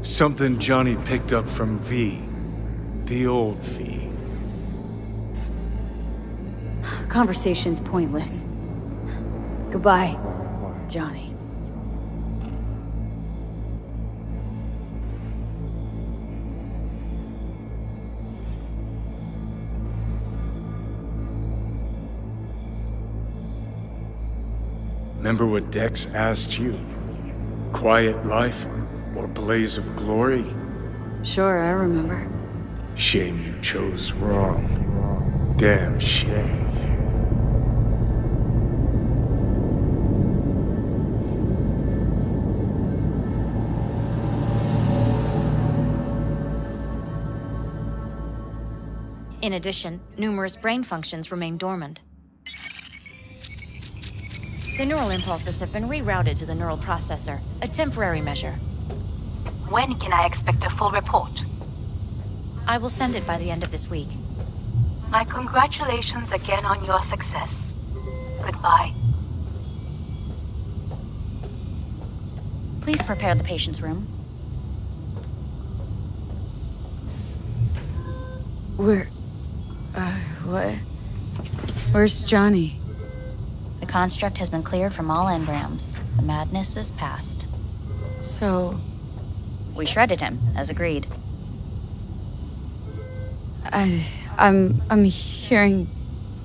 Something Johnny picked up from V. The old V. Conversation's pointless. Goodbye, Johnny. Remember what Dex asked you? Quiet life or blaze of glory? Sure, I remember. Shame you chose wrong. Damn shame. In addition, numerous brain functions remain dormant. The neural impulses have been rerouted to the neural processor, a temporary measure. When can I expect a full report? I will send it by the end of this week. My congratulations again on your success. Goodbye. Please prepare the patient's room. What? Where's Johnny? The construct has been cleared from all engrams. The madness is past. So... We shredded him, as agreed. I'm hearing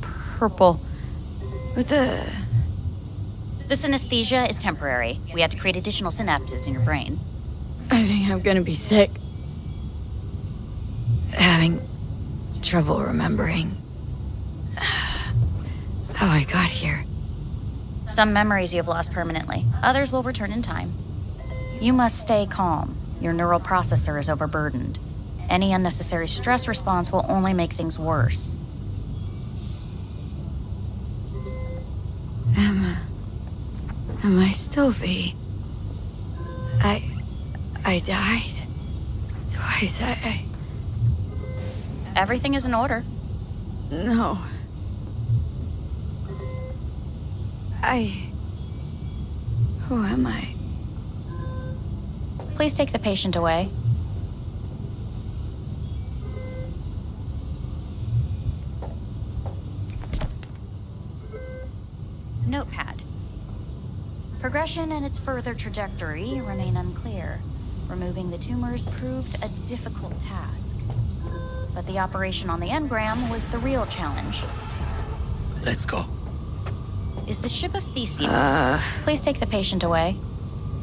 purple. What the... This anesthesia is temporary. We had to create additional synapses in your brain. I think I'm gonna be sick. Having trouble remembering how I got here. Some memories you have lost permanently. Others will return in time. You must stay calm. Your neural processor is overburdened. Any unnecessary stress response will only make things worse. Am I still V? I died twice. Everything is in order. No. Who am I? Please take the patient away. Notepad. Progression and its further trajectory remain unclear. Removing the tumors proved a difficult task. But the operation on the engram was the real challenge. Let's go. Is the ship of Theseus... Please take the patient away.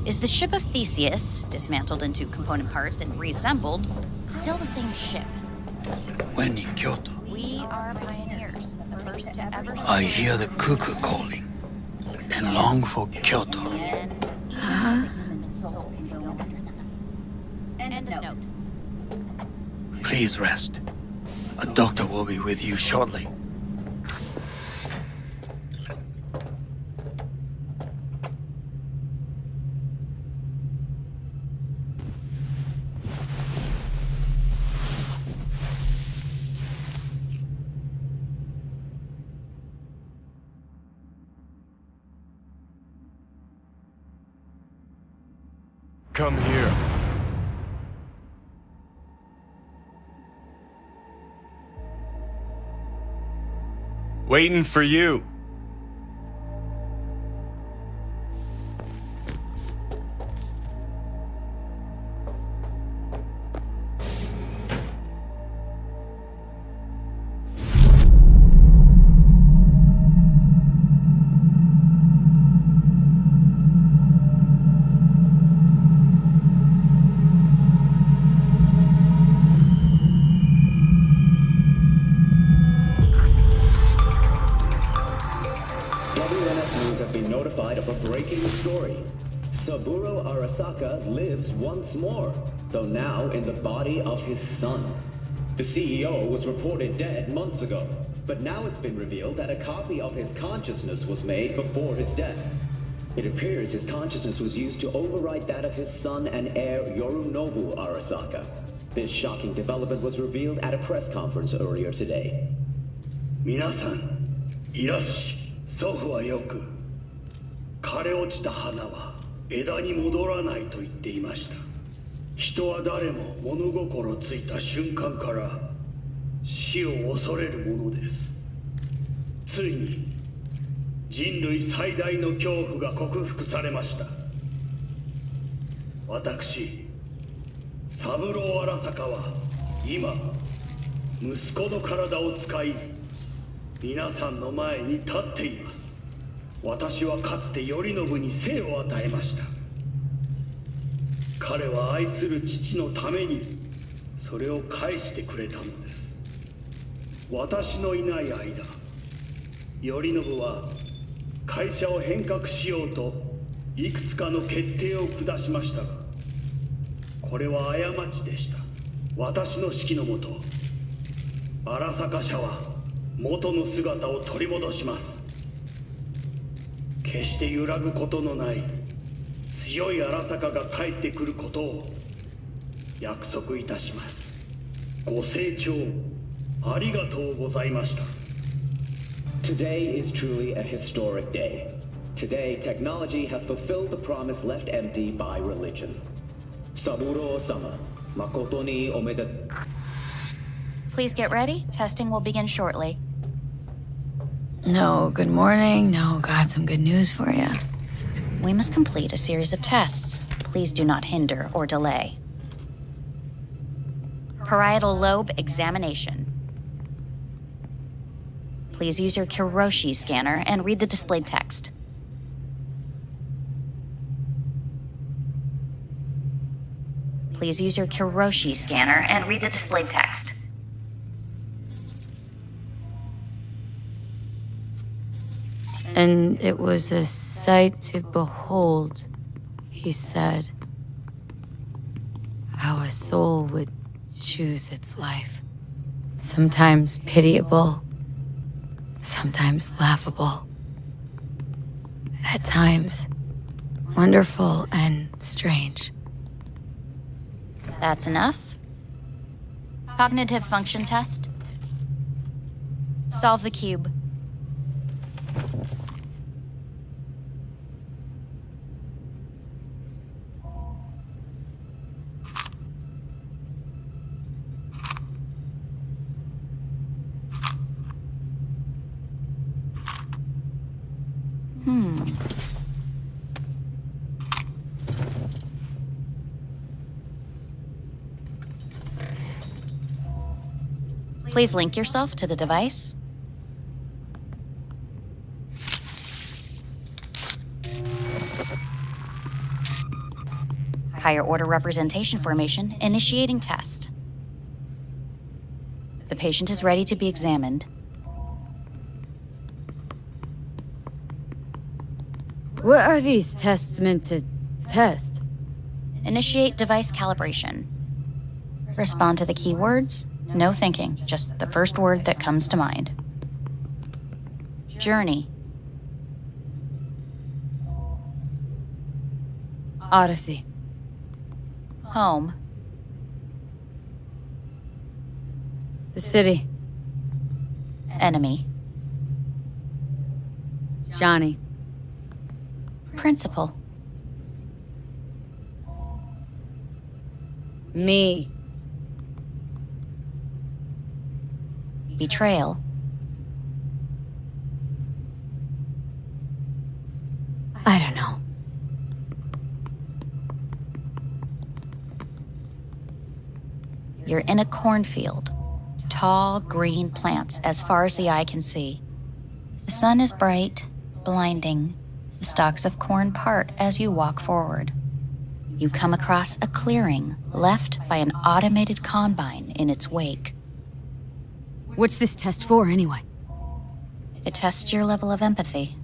Is the ship of Theseus, dismantled into component parts and reassembled, still the same ship? When in Kyoto, We are pioneers, the first to ever... I hear the cuckoo calling and long for Kyoto. End of note. Please rest. A doctor will be with you shortly. Come here. Waiting for you. Saburo Arasaka lives once more, though now in the body of his son. The CEO was reported dead months ago, but now it's been revealed that a copy of his consciousness was made before his death. It appears his consciousness was used to override that of his son and heir Yorinobu Arasaka. This shocking development was revealed at a press conference earlier today. 皆さん、いらっしゃ。祖父はよく、枯れ落ちた花は枝に戻らないと言っていました。人は誰も物心ついた瞬間から死を恐れるものです。ついに人類最大の恐怖が克服されました。私、三郎荒坂は今、息子の体を使い、皆さんの前に立っています。私はかつて頼信に生を与えました。彼は愛する父のためにそれを返してくれたのです。私のいない間、頼信は会社を変革しようといくつかの決定を下しましたが、これは過ちでした。私の指揮のもと、荒坂社は元の姿を取り戻します。決して揺らぐことのない強い荒坂が帰ってくることを約束いたします。ご清聴ありがとうございました。 Today is truly a historic day. Today, technology has fulfilled the promise left empty by religion. Saburo-sama, makoto ni omedetou. Please get ready. Testing will begin shortly. No, good morning. No, got some good news for you. We must complete a series of tests. Please do not hinder or delay. Parietal lobe examination. Please use your Kiroshi scanner and read the displayed text. Please use your Kiroshi scanner and read the displayed text. And it was a sight to behold, he said, how a soul would choose its life. Sometimes pitiable, sometimes laughable. At times, wonderful and strange. That's enough. Cognitive function test. Solve the cube. Please link yourself to the device. Higher order representation formation, initiating test. The patient is ready to be examined. What are these tests meant to test? Initiate device calibration. Respond to the keywords. No thinking, just the first word that comes to mind. Journey. Odyssey. Home. The city. Enemy. Johnny. Principal. Me. Betrayal. I don't know. You're in a cornfield. Tall, green plants as far as the eye can see. The sun is bright, blinding. The stalks of corn part as you walk forward. You come across a clearing left by an automated combine in its wake. What's this test for, anyway? It tests your level of empathy.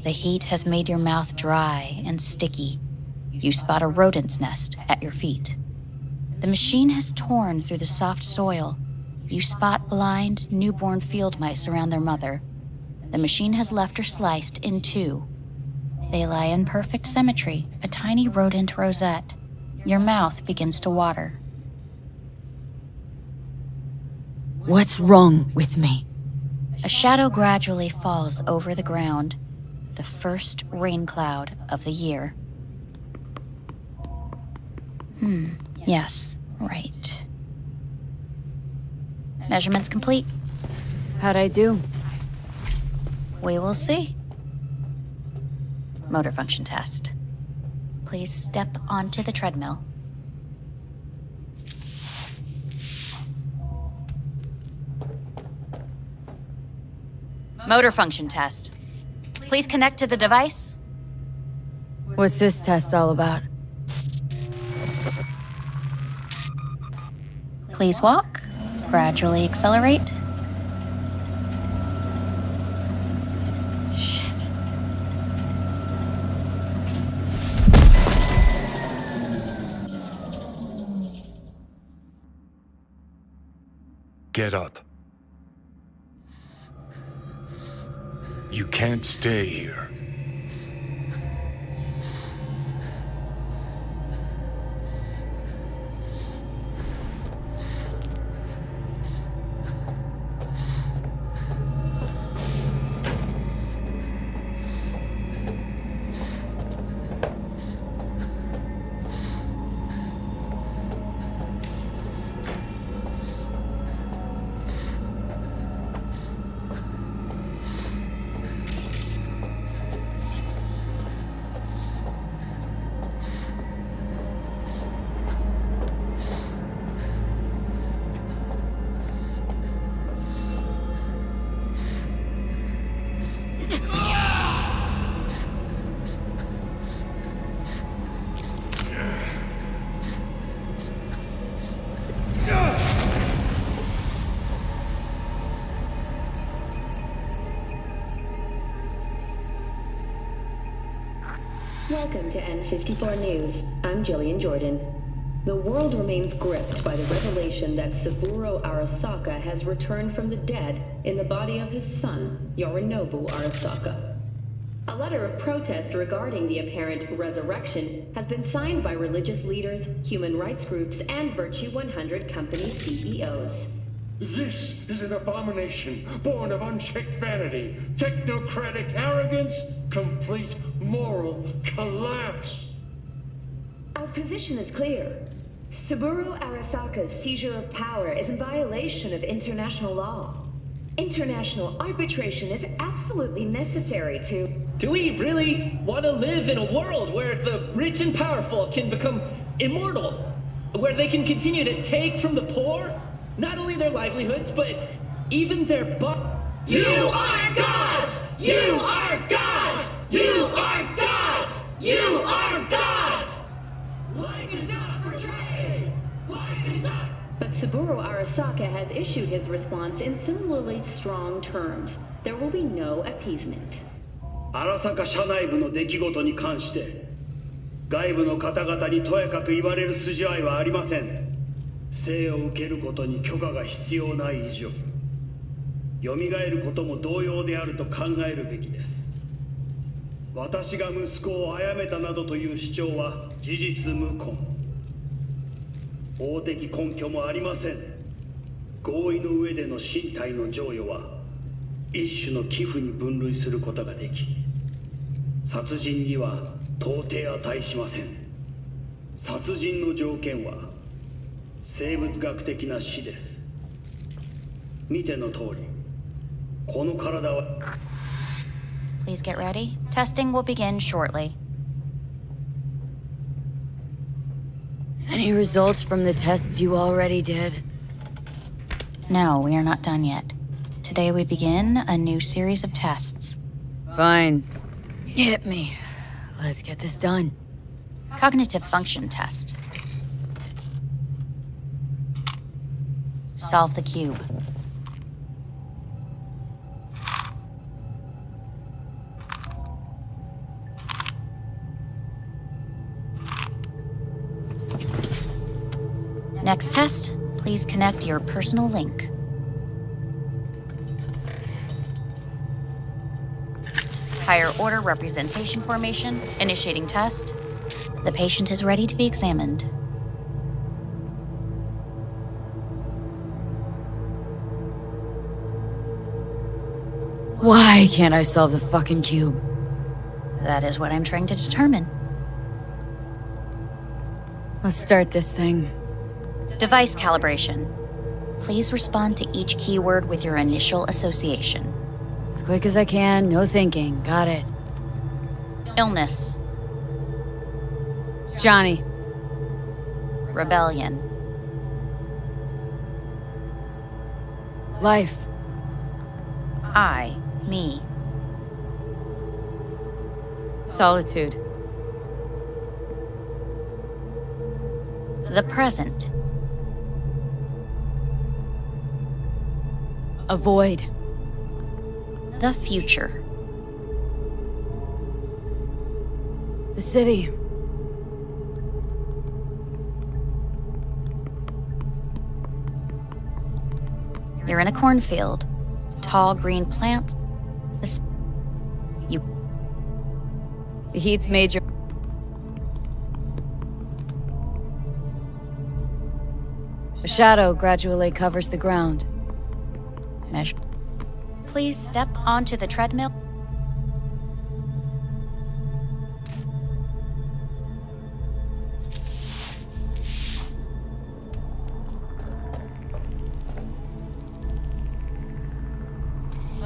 The heat has made your mouth dry and sticky. You spot a rodent's nest at your feet. The machine has torn through the soft soil. You spot blind, newborn field mice around their mother. The machine has left her sliced in two. They lie in perfect symmetry, a tiny rodent rosette. Your mouth begins to water. What's wrong with me? A shadow gradually falls over the ground, the first rain cloud of the year. Yes, right. Measurements complete. How'd I do? We will see. Motor function test. Please step onto the treadmill. Motor function test. Please connect to the device. What's this test all about? Please walk. Gradually accelerate. Shit. Get up. You can't stay here. Welcome to N54 News. I'm Jillian Jordan. The world remains gripped by the revelation that Saburo Arasaka has returned from the dead in the body of his son, Yorinobu Arasaka. A letter of protest regarding the apparent resurrection has been signed by religious leaders, human rights groups, and Virtue 100 company CEOs. This is an abomination born of unchecked vanity, technocratic arrogance, complete moral collapse. Our position is clear. Saburo Arasaka's seizure of power is in violation of international law. International arbitration is absolutely necessary to... Do we really want to live in a world where the rich and powerful can become immortal? Where they can continue to take from the poor? Not only their livelihoods, but even their You are gods! You are gods! You are gods! You are gods! Life is not for trade! Life is not... But Saburo Arasaka has issued his response in similarly strong terms. There will be no appeasement. 荒坂社内部の出来事に関して外部の方々にとやかく言われる筋合いはありません。生を受けることに許可が必要ない以上、蘇ることも同様であると考えるべきです。私が息子を殺めたなどという主張は事実無根。法的根拠もありません。合意の上での身体の贈与は一種の寄付に分類することができ、殺人には到底値しません。殺人の条件は生物学的な死です。見ての通り、この体は。Please get ready. Testing will begin shortly. Any results from the tests you already did? No, we are not done yet. Today we begin a new series of tests. Fine. Hit me. Let's get this done. Cognitive function test. Solve the cube. Next test, please connect your personal link. Higher order representation formation, initiating test. The patient is ready to be examined. Why can't I solve the fucking cube? That is what I'm trying to determine. Let's start this thing. Device calibration. Please respond to each keyword with your initial association. As quick as I can, no thinking. Got it. Illness. Johnny. Rebellion. Life. I. Me. Solitude. The present. Avoid. The future. The city. You're in a cornfield. Tall green plants. The heat's major. A shadow gradually covers the ground. Measure. Please step onto the treadmill.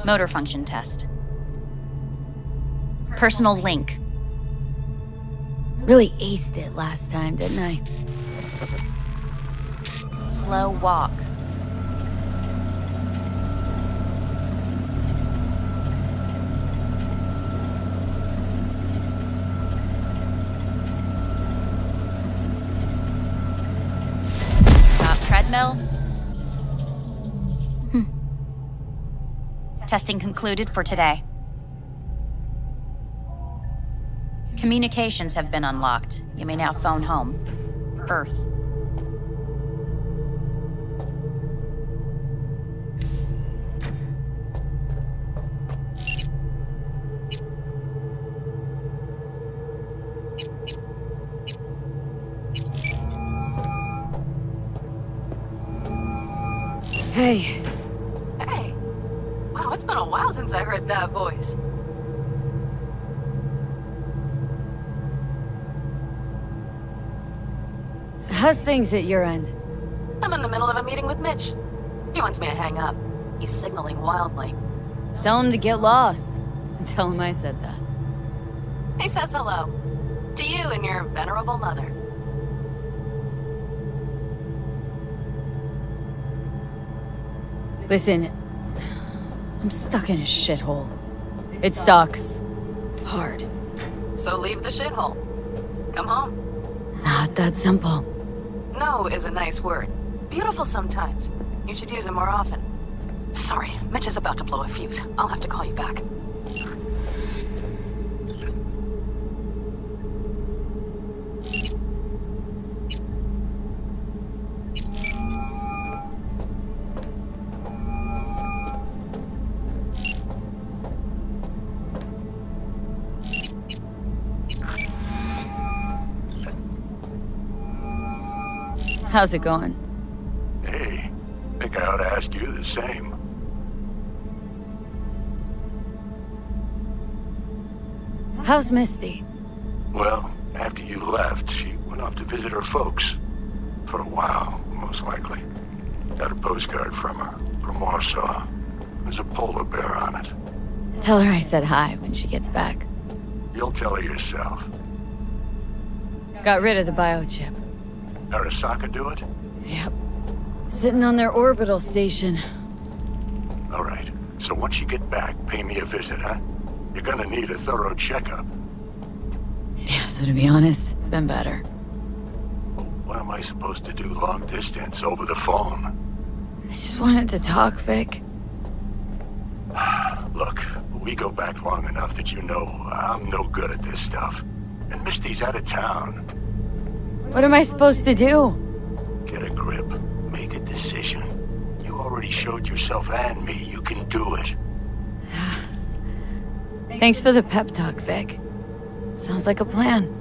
Motor function test. Personal link. Really aced it last time, didn't I? Slow walk. Stop treadmill. Testing concluded for today. Communications have been unlocked. You may now phone home. Earth. Hey. Hey. Wow, it's been a while since I heard that voice. How's things at your end? I'm in the middle of a meeting with Mitch. He wants me to hang up. He's signaling wildly. Tell him to get lost. Tell him I said that. He says hello. To you and your venerable mother. Listen, I'm stuck in a shithole. It sucks. Hard. So leave the shithole. Come home. Not that simple. No is a nice word. Beautiful sometimes. You should use it more often. Sorry, Mitch is about to blow a fuse. I'll have to call you back. How's it going? Hey, think I ought to ask you the same. How's Misty? Well, after you left, she went off to visit her folks. For a while, most likely. Got a postcard from her, from Warsaw. There's a polar bear on it. Tell her I said hi when she gets back. You'll tell her yourself. Got rid of the biochip. Arasaka do it? Yep. Sitting on their orbital station. All right. So once you get back, pay me a visit, huh? You're gonna need a thorough checkup. Yeah, so to be honest, been better. What am I supposed to do long distance over the phone? I just wanted to talk, Vic. Look, we go back long enough that you know I'm no good at this stuff. And Misty's out of town. What am I supposed to do? Get a grip. Make a decision. You already showed yourself and me you can do it. Thanks for the pep talk, Vic. Sounds like a plan.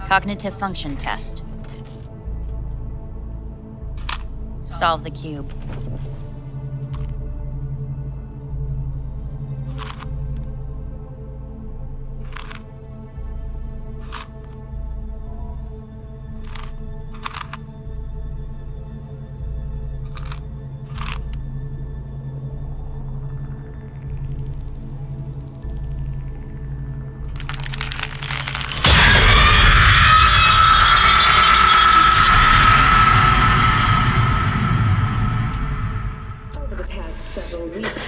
Cognitive function test. Solve the cube.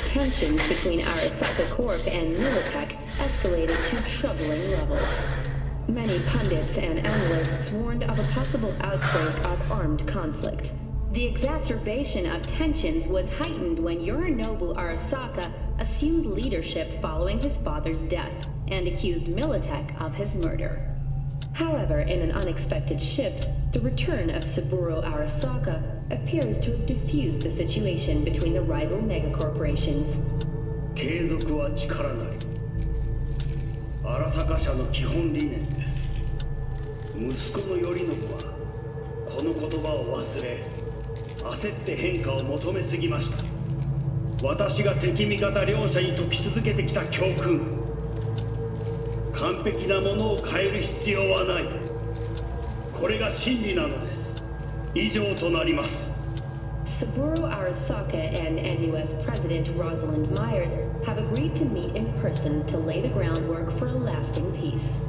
Tensions between Arasaka Corp and Militech escalated to troubling levels. Many pundits and analysts warned of a possible outbreak of armed conflict. The exacerbation of tensions was heightened when Yorinobu Arasaka assumed leadership following his father's death and accused Militech of his murder. However, in an unexpected shift, the return of Saburo Arasaka appears to have diffused the situation between the rival megacorporations. 継続は力なり。荒坂社の基本理念です。息子の頼信はこの言葉を忘れ、焦って変化を求めすぎました。私が敵味方両者に解き続けてきた教訓。完璧なものを変える必要はない。これが真理なのです。以上となります。Saburo Arasaka and NUS President Rosalind Myers have agreed to meet in person to lay the groundwork for a lasting peace.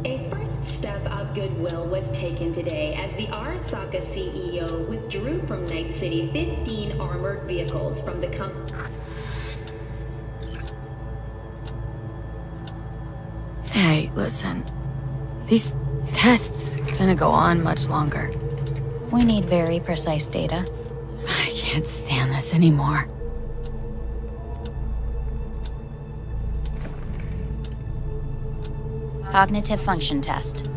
A first step of goodwill was taken today as the Arasaka CEO withdrew from Night City 15 armored vehicles from the company. Hey, listen. These tests gonna go on much longer. We need very precise data. I can't stand this anymore. Cognitive function test.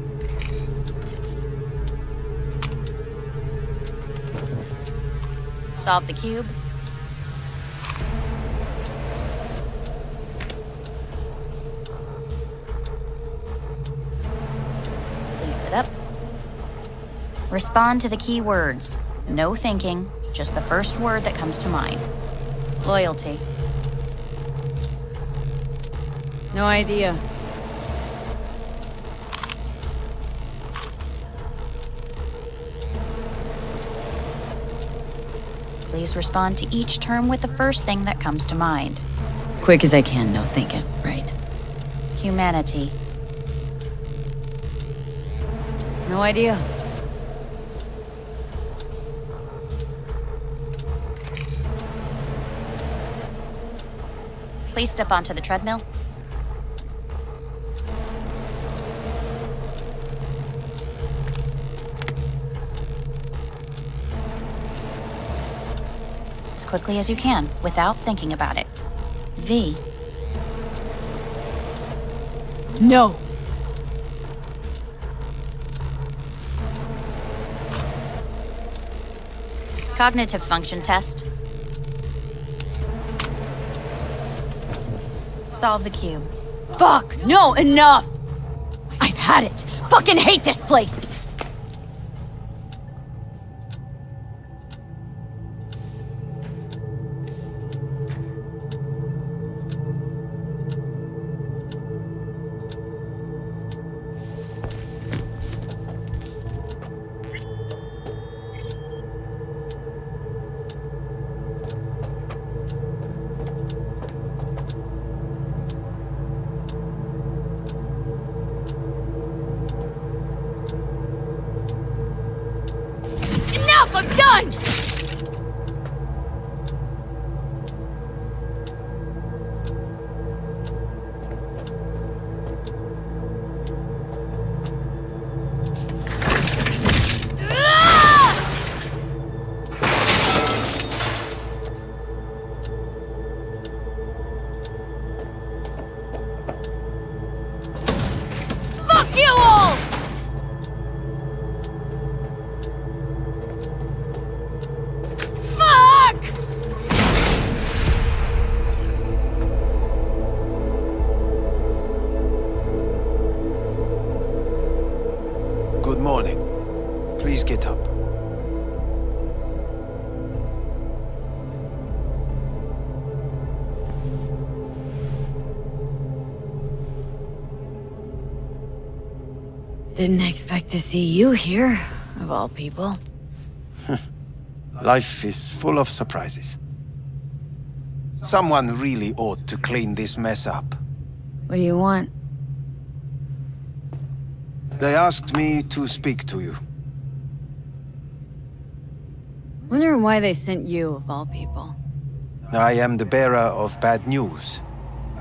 Solve the cube. Place it up. Respond to the key words. No thinking, just the first word that comes to mind. Loyalty. No idea. Please respond to each term with the first thing that comes to mind. Quick as I can, no thinking, right? Humanity. No idea. Please step onto the treadmill. As quickly as you can, without thinking about it. V. No. Cognitive function test. Solve the cube. Fuck! No, enough! I've had it! Fucking hate this place! I'm done! Fuck you all! Good morning. Please get up. Didn't expect to see you here, of all people. Life is full of surprises. Someone really ought to clean this mess up. What do you want? They asked me to speak to you. Wonder why they sent you, of all people. I am the bearer of bad news.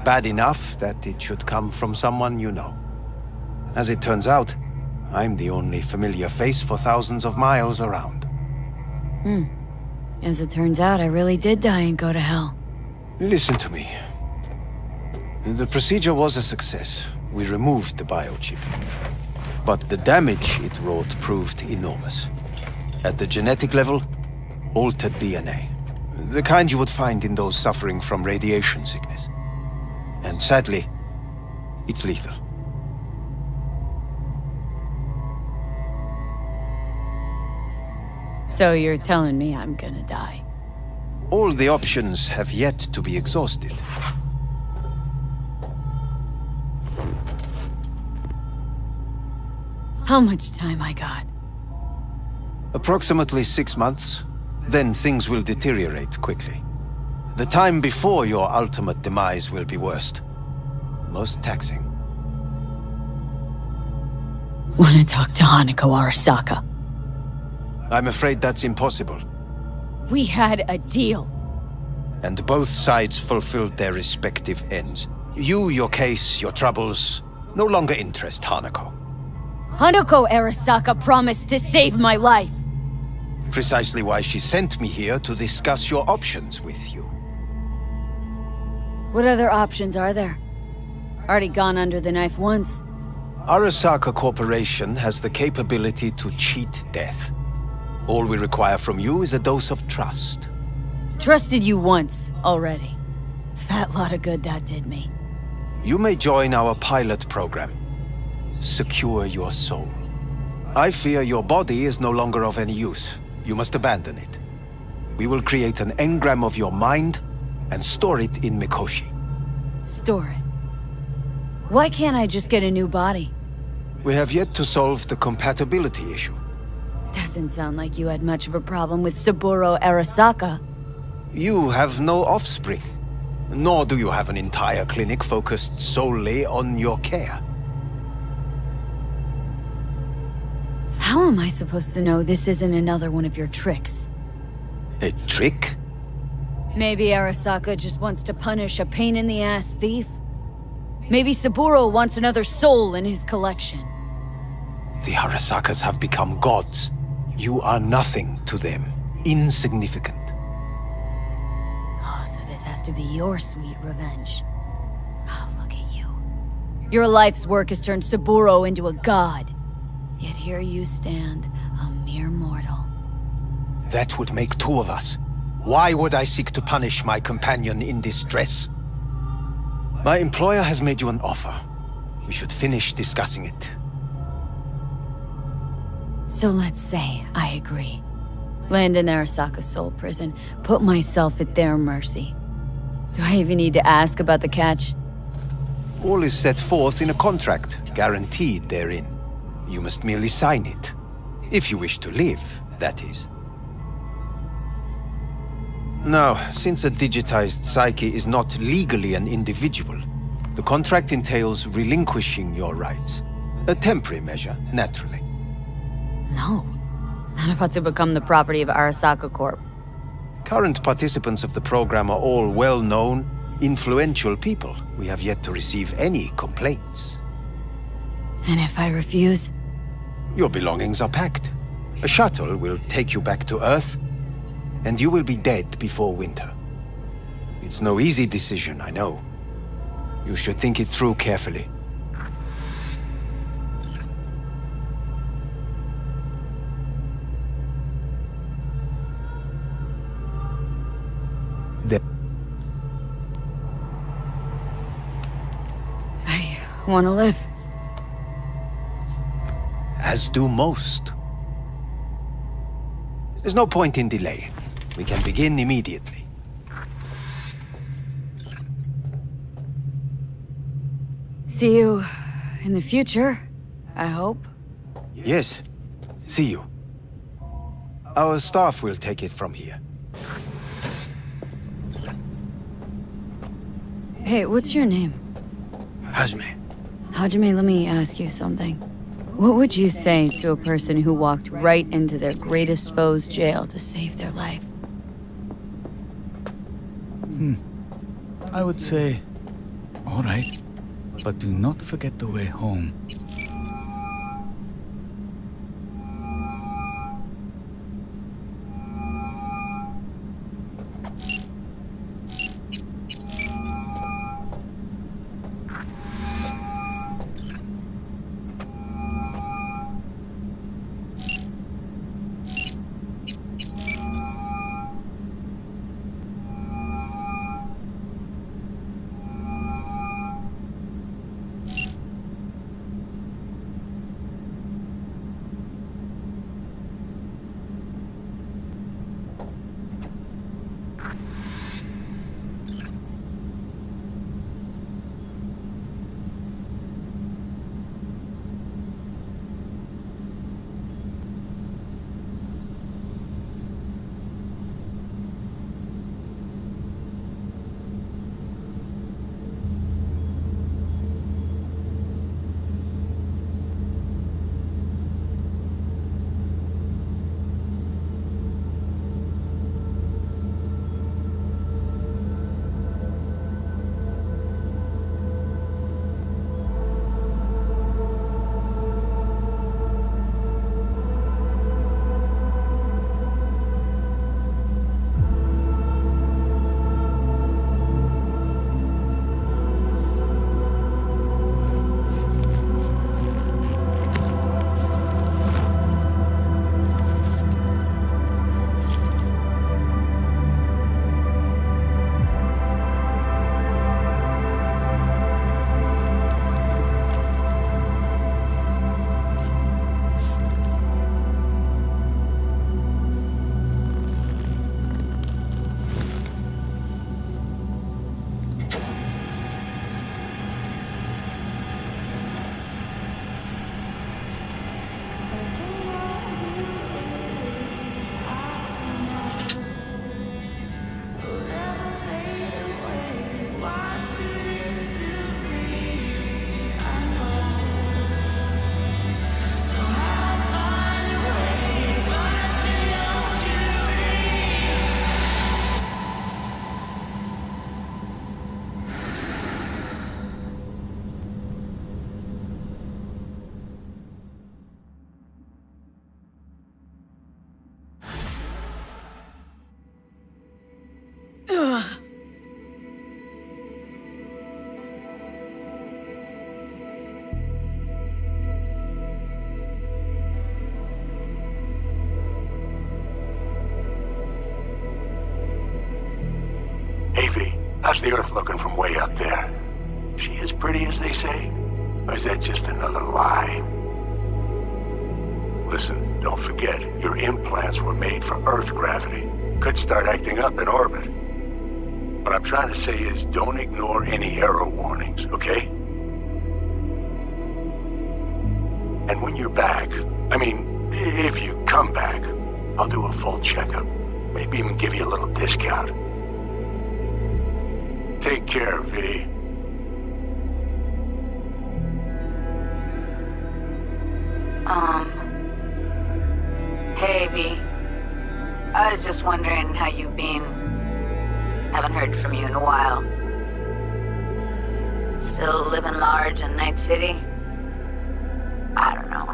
Bad enough that it should come from someone you know. As it turns out, I'm the only familiar face for thousands of miles around. As it turns out, I really did die and go to hell. Listen to me. The procedure was a success. We removed the biochip. But the damage it wrought proved enormous. At the genetic level, altered DNA. The kind you would find in those suffering from radiation sickness. And sadly, it's lethal. So you're telling me I'm gonna die? All the options have yet to be exhausted. How much time I got? Approximately 6 months. Then things will deteriorate quickly. The time before your ultimate demise will be worst. Most taxing. Wanna talk to Hanako Arasaka? I'm afraid that's impossible. We had a deal. And both sides fulfilled their respective ends. You, your case, your troubles, no longer interest Hanako. Hanako Arasaka promised to save my life. Precisely why she sent me here to discuss your options with you. What other options are there? Already gone under the knife once. Arasaka Corporation has the capability to cheat death. All we require from you is a dose of trust. Trusted you once, already. Fat lot of good that did me. You may join our pilot program. Secure your soul. I fear your body is no longer of any use. You must abandon it. We will create an engram of your mind and store it in Mikoshi. Store it? Why can't I just get a new body? We have yet to solve the compatibility issue. Doesn't sound like you had much of a problem with Saburo Arasaka. You have no offspring. Nor do you have an entire clinic focused solely on your care. How am I supposed to know this isn't another one of your tricks? A trick? Maybe Arasaka just wants to punish a pain-in-the-ass thief? Maybe Saburo wants another soul in his collection. The Arasakas have become gods. You are nothing to them. Insignificant. Oh, so this has to be your sweet revenge. Oh, look at you. Your life's work has turned Saburo into a god. Yet here you stand, a mere mortal. That would make two of us. Why would I seek to punish my companion in distress? My employer has made you an offer. We should finish discussing it. So let's say I agree. Land in Arasaka's soul prison, put myself at their mercy. Do I even need to ask about the catch? All is set forth in a contract, guaranteed therein. You must merely sign it. If you wish to live, that is. Now, since a digitized psyche is not legally an individual, the contract entails relinquishing your rights. A temporary measure, naturally. No. Not about to become the property of Arasaka Corp. Current participants of the program are all well-known, influential people. We have yet to receive any complaints. And if I refuse? Your belongings are packed. A shuttle will take you back to Earth, and you will be dead before winter. It's no easy decision, I know. You should think it through carefully. I want to live. As do most. There's no point in delaying. We can begin immediately. See you in the future, I hope. Yes. See you. Our staff will take it from here. Hey, what's your name? Hajime. Hajime, let me ask you something. What would you say to a person who walked right into their greatest foe's jail to save their life? I would say, all right, but do not forget the way home. How's the Earth looking from way up there? She as pretty as they say? Or is that just another lie? Listen, don't forget, your implants were made for Earth gravity. Could start acting up in orbit. What I'm trying to say is don't ignore any error warnings, okay? And when you're back, I mean, if you come back, I'll do a full checkup. Maybe even give you a little discount. Take care, V. Hey, V. I was just wondering how you've been. Haven't heard from you in a while. Still living large in Night City? I don't know.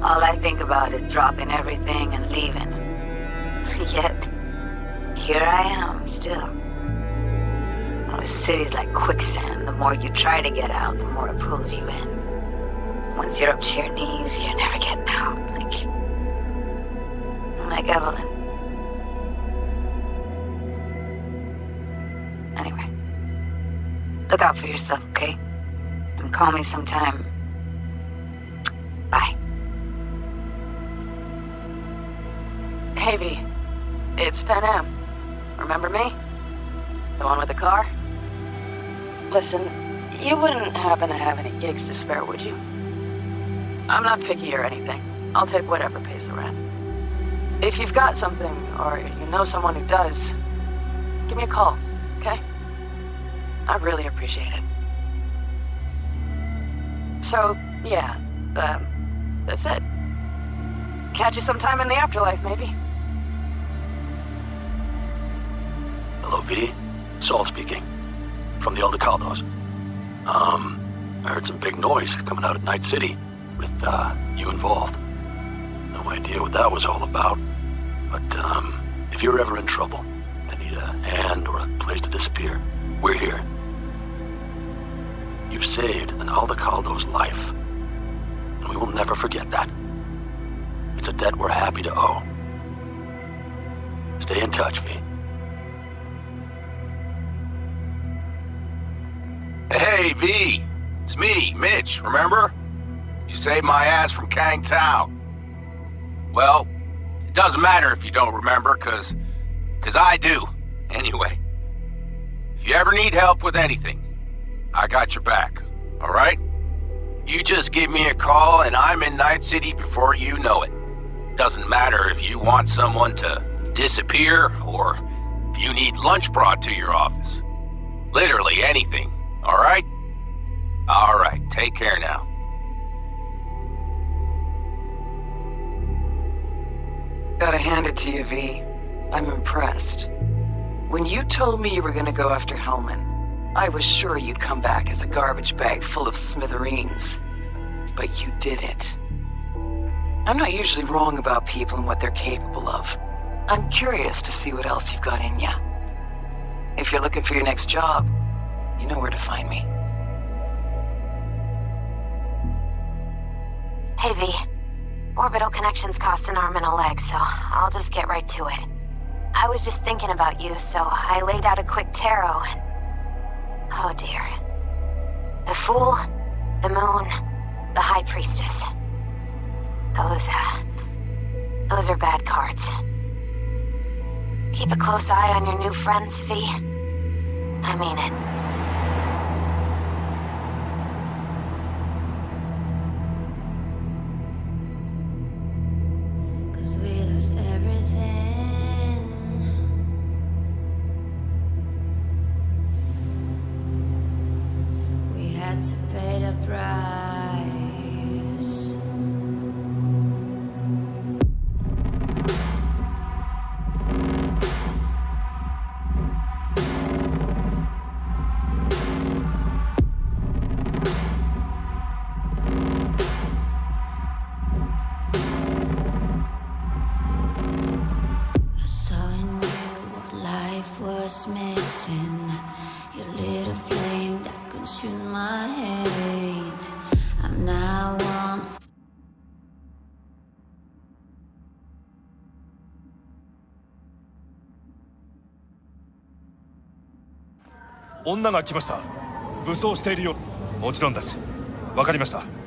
All I think about is dropping everything and leaving. Yet, here I am, still. The city's like quicksand. The more you try to get out, the more it pulls you in. Once you're up to your knees, you're never getting out. Like Evelyn. Anyway. Look out for yourself, okay? And call me sometime. Bye. Hey, V. It's Pan Am. Remember me? The one with the car? Listen, you wouldn't happen to have any gigs to spare, would you? I'm not picky or anything. I'll take whatever pays the rent. If you've got something, or you know someone who does, give me a call, okay? I really appreciate it. So, yeah, that's it. Catch you sometime in the afterlife, maybe. Hello, V. Saul speaking. From the Aldecaldos. I heard some big noise coming out of Night City with, you involved. No idea what that was all about. But, if you're ever in trouble and need a hand or a place to disappear, we're here. You've saved an Aldecaldo's life. And we will never forget that. It's a debt we're happy to owe. Stay in touch, V. Hey, V. It's me, Mitch, remember? You saved my ass from Kang Tao. Well, it doesn't matter if you don't remember, cause I do. Anyway, if you ever need help with anything, I got your back, alright? You just give me a call and I'm in Night City before you know it. Doesn't matter if you want someone to disappear or if you need lunch brought to your office. Literally anything, alright? Alright, take care now. Gotta hand it to you, V. I'm impressed. When you told me you were gonna go after Hellman, I was sure you'd come back as a garbage bag full of smithereens. But you did it. I'm not usually wrong about people and what they're capable of. I'm curious to see what else you've got in ya. If you're looking for your next job, you know where to find me. Hey, V. Orbital connections cost an arm and a leg, so I'll just get right to it. I was just thinking about you, so I laid out a quick tarot and... oh dear. The Fool, the Moon, the High Priestess. Those are bad cards. Keep a close eye on your new friends, V. I mean it. 女が来ました。武装しているよ。もちろんです。わかりました。